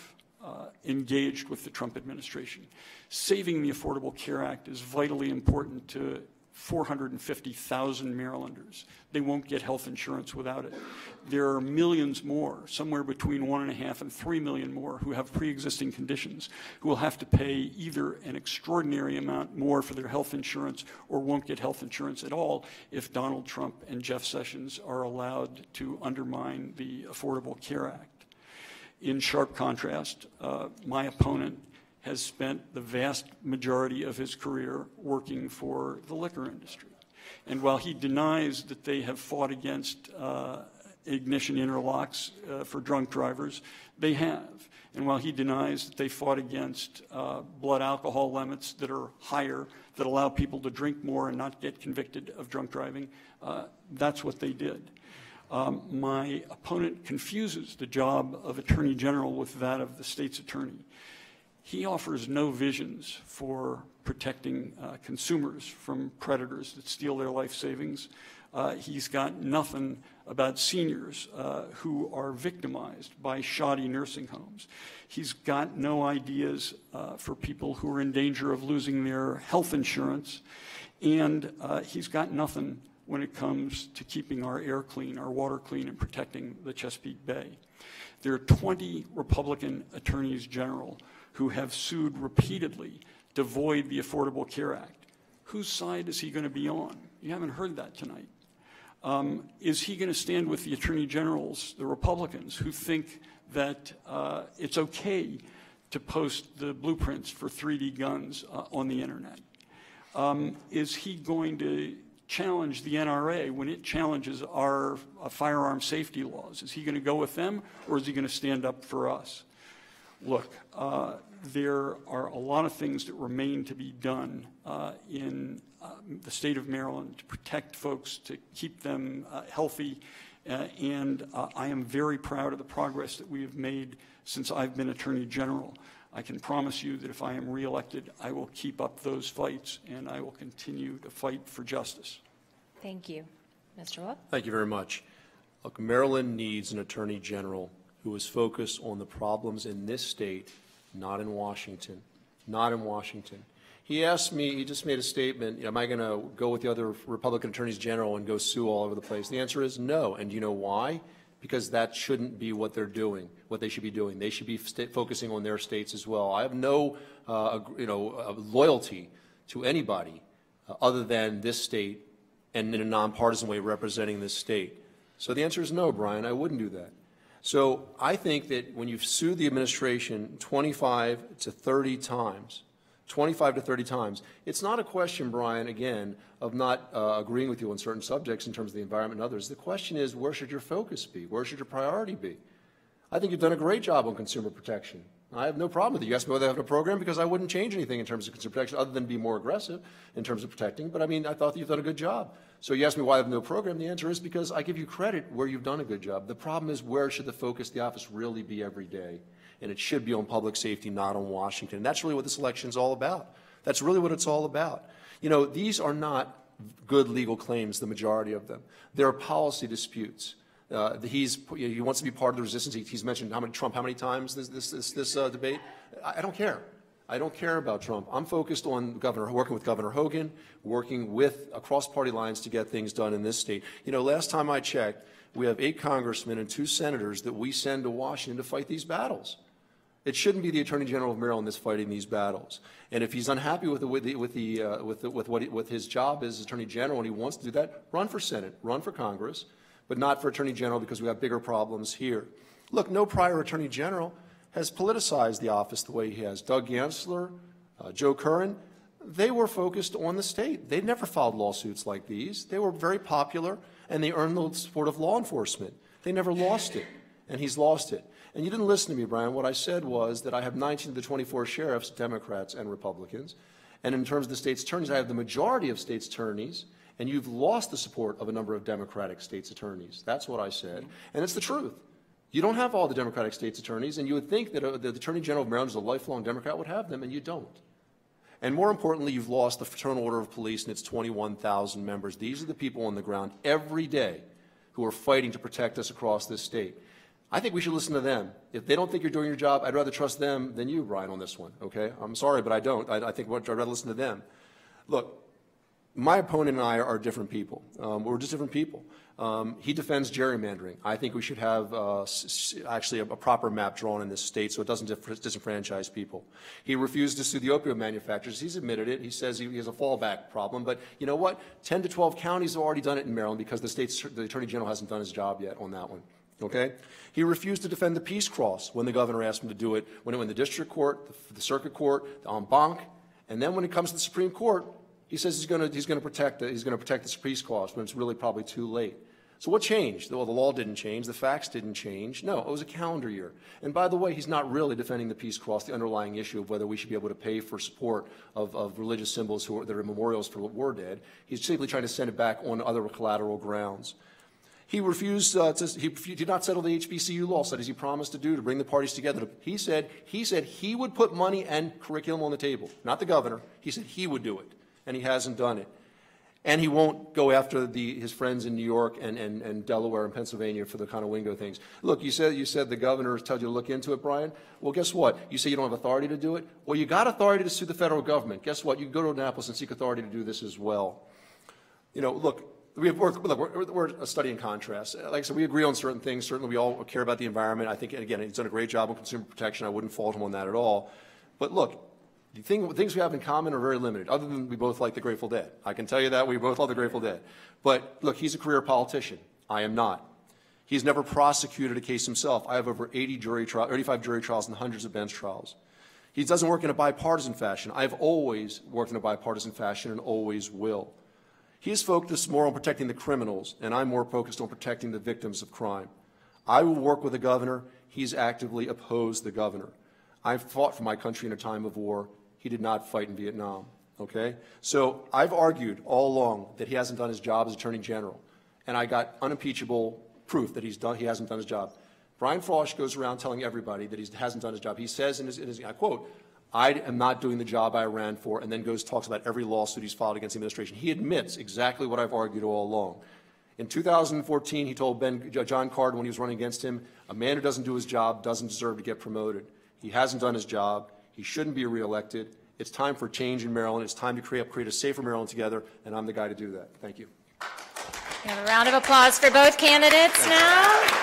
engaged with the Trump administration. Saving the Affordable Care Act is vitally important to 450,000 Marylanders. They won't get health insurance without it. There are millions more, somewhere between 1.5 and 3 million more, who have pre-existing conditions, who will have to pay either an extraordinary amount more for their health insurance or won't get health insurance at all if Donald Trump and Jeff Sessions are allowed to undermine the Affordable Care Act. In sharp contrast, my opponent has spent the vast majority of his career working for the liquor industry. And while he denies that they have fought against ignition interlocks for drunk drivers, they have. And while he denies that they fought against blood alcohol limits that are higher, that allow people to drink more and not get convicted of drunk driving, that's what they did. My opponent confuses the job of Attorney General with that of the state's attorney. He offers no visions for protecting consumers from predators that steal their life savings. He's got nothing about seniors who are victimized by shoddy nursing homes. He's got no ideas for people who are in danger of losing their health insurance. And he's got nothing when it comes to keeping our air clean, our water clean, and protecting the Chesapeake Bay. There are 20 Republican attorneys general who have sued repeatedly to void the Affordable Care Act. Whose side is he going to be on? You haven't heard that tonight. Is he going to stand with the attorney generals, the Republicans, who think that it's okay to post the blueprints for 3D guns on the internet? Is he going to challenge the NRA when it challenges our firearm safety laws? Is he going to go with them, or is he going to stand up for us? Look, there are a lot of things that remain to be done in the state of Maryland to protect folks, to keep them healthy, and I am very proud of the progress that we have made since I've been Attorney General. I can promise you that if I am reelected, I will keep up those fights, and I will continue to fight for justice. Thank you. Mr. Wolf? Thank you very much. Look, Maryland needs an Attorney General who is focused on the problems in this state, not in Washington. Not in Washington. He asked me, he just made a statement, am I going to go with the other Republican attorneys general and go sue all over the place? The answer is no. And do you know why? Because that shouldn't be what they're doing, what they should be doing. They should be focusing on their states as well. I have no loyalty to anybody other than this state and in a nonpartisan way representing this state. So the answer is no, Brian, I wouldn't do that. So I think that when you've sued the administration 25 to 30 times, it's not a question, Brian, again, of not agreeing with you on certain subjects in terms of the environment and others. The question is, where should your focus be? Where should your priority be? I think you've done a great job on consumer protection. I have no problem with it. You asked me whether I have a program because I wouldn't change anything in terms of consumer protection other than be more aggressive in terms of protecting. But I mean, I thought that you've done a good job. So you asked me why I have no program. The answer is because I give you credit where you've done a good job. The problem is, where should the focus of the office really be every day? And it should be on public safety, not on Washington. And that's really what this election is all about. That's really what it's all about. You know, these are not good legal claims, the majority of them. There are policy disputes. He wants to be part of the resistance. He's mentioned Trump how many times this debate. I don't care. I don't care about Trump. I'm focused on working with Governor Hogan, working with across party lines to get things done in this state. You know, last time I checked, we have 8 congressmen and 2 senators that we send to Washington to fight these battles. It shouldn't be the Attorney General of Maryland that's fighting these battles. And if he's unhappy with what his job is as Attorney General and he wants to do that, run for Senate, run for Congress, but not for Attorney General because we have bigger problems here. Look, no prior Attorney General has politicized the office the way he has. Doug Gansler, Joe Curran, they were focused on the state. They never filed lawsuits like these. They were very popular, and they earned the support of law enforcement. They never lost it, and he's lost it. And you didn't listen to me, Brian. What I said was that I have 19 of the 24 sheriffs, Democrats and Republicans. And in terms of the state's attorneys, I have the majority of state's attorneys, and you've lost the support of a number of Democratic state's attorneys. That's what I said. And it's the truth. You don't have all the Democratic state's attorneys, and you would think that the Attorney General of Maryland, as a lifelong Democrat, would have them, and you don't. And more importantly, you've lost the Fraternal Order of Police and its 21,000 members. These are the people on the ground every day who are fighting to protect us across this state. I think we should listen to them. If they don't think you're doing your job, I'd rather trust them than you, Brian, on this one, okay? I'm sorry, but I don't. I think I'd rather listen to them. Look, my opponent and I are different people. We're just different people. He defends gerrymandering. I think we should have actually a proper map drawn in this state so it doesn't disenfranchise people. He refused to sue the opioid manufacturers. He's admitted it. He says he has a fallback problem. But you know what? 10 to 12 counties have already done it in Maryland because the Attorney General hasn't done his job yet on that one. Okay? He refused to defend the Peace Cross when the governor asked him to do it, when it went to the district court, the circuit court, the en banc, and then when it comes to the Supreme Court, he says he's going to protect the Peace Cross when it's really probably too late. So what changed? Well, the law didn't change. The facts didn't change. No, it was a calendar year. And by the way, he's not really defending the Peace Cross, the underlying issue of whether we should be able to pay for support of religious symbols that are memorials for what were dead. He's simply trying to send it back on other collateral grounds. He refused he did not settle the HBCU lawsuit as he promised to do to bring the parties together. He said he would put money and curriculum on the table, not the governor. He said he would do it, and he hasn't done it. And he won't go after his friends in New York and Delaware and Pennsylvania for the kind of wingo things. Look, you said the governor told you to look into it, Brian. Well, guess what? You say you don't have authority to do it? Well, you got authority to sue the federal government. Guess what? You can go to Annapolis and seek authority to do this as well. You know, look, we're a study in contrast. Like I said, we agree on certain things. Certainly we all care about the environment. I think, again, he's done a great job on consumer protection. I wouldn't fault him on that at all. But look, the things we have in common are very limited, other than we both like the Grateful Dead. I can tell you that. We both love the Grateful Dead. But look, he's a career politician. I am not. He's never prosecuted a case himself. I have over 85 jury trials and hundreds of bench trials. He doesn't work in a bipartisan fashion. I've always worked in a bipartisan fashion and always will. He is focused more on protecting the criminals, and I'm more focused on protecting the victims of crime. I will work with the governor. He's actively opposed the governor. I've fought for my country in a time of war. He did not fight in Vietnam, okay? So I've argued all along that he hasn't done his job as Attorney General, and I got unimpeachable proof that he hasn't done his job. Brian Frosh goes around telling everybody that he hasn't done his job. He says in his I quote, "I am not doing the job I ran for," and then talks about every lawsuit he's filed against the administration. He admits exactly what I've argued all along. In 2014, he told John Carden when he was running against him, a man who doesn't do his job doesn't deserve to get promoted. He hasn't done his job. He shouldn't be reelected. It's time for change in Maryland. It's time to create a safer Maryland together, and I'm the guy to do that. Thank you. We have a round of applause for both candidates now.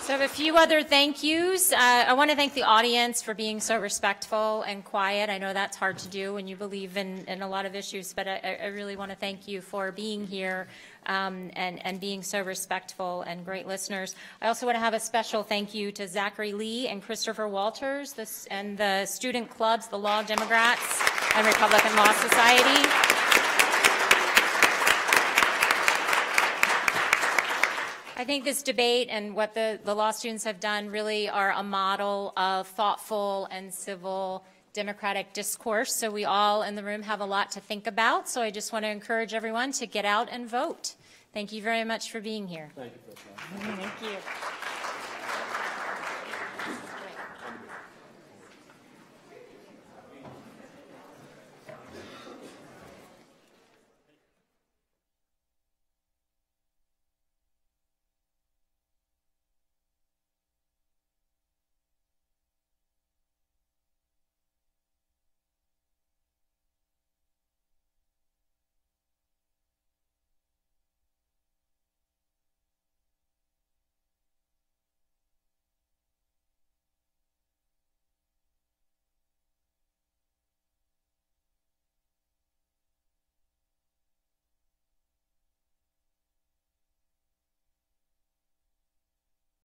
So I have a few other thank yous. I want to thank the audience for being so respectful and quiet. I know that's hard to do when you believe in a lot of issues, but I really want to thank you for being here and being so respectful and great listeners. I also want to have a special thank you to Zachary Lee and Christopher Walters and the student clubs, the Law Democrats and Republican Law Society. I think this debate and what the law students have done really are a model of thoughtful and civil democratic discourse. So we all in the room have a lot to think about. So I just want to encourage everyone to get out and vote. Thank you very much for being here. Thank you, President. Thank you.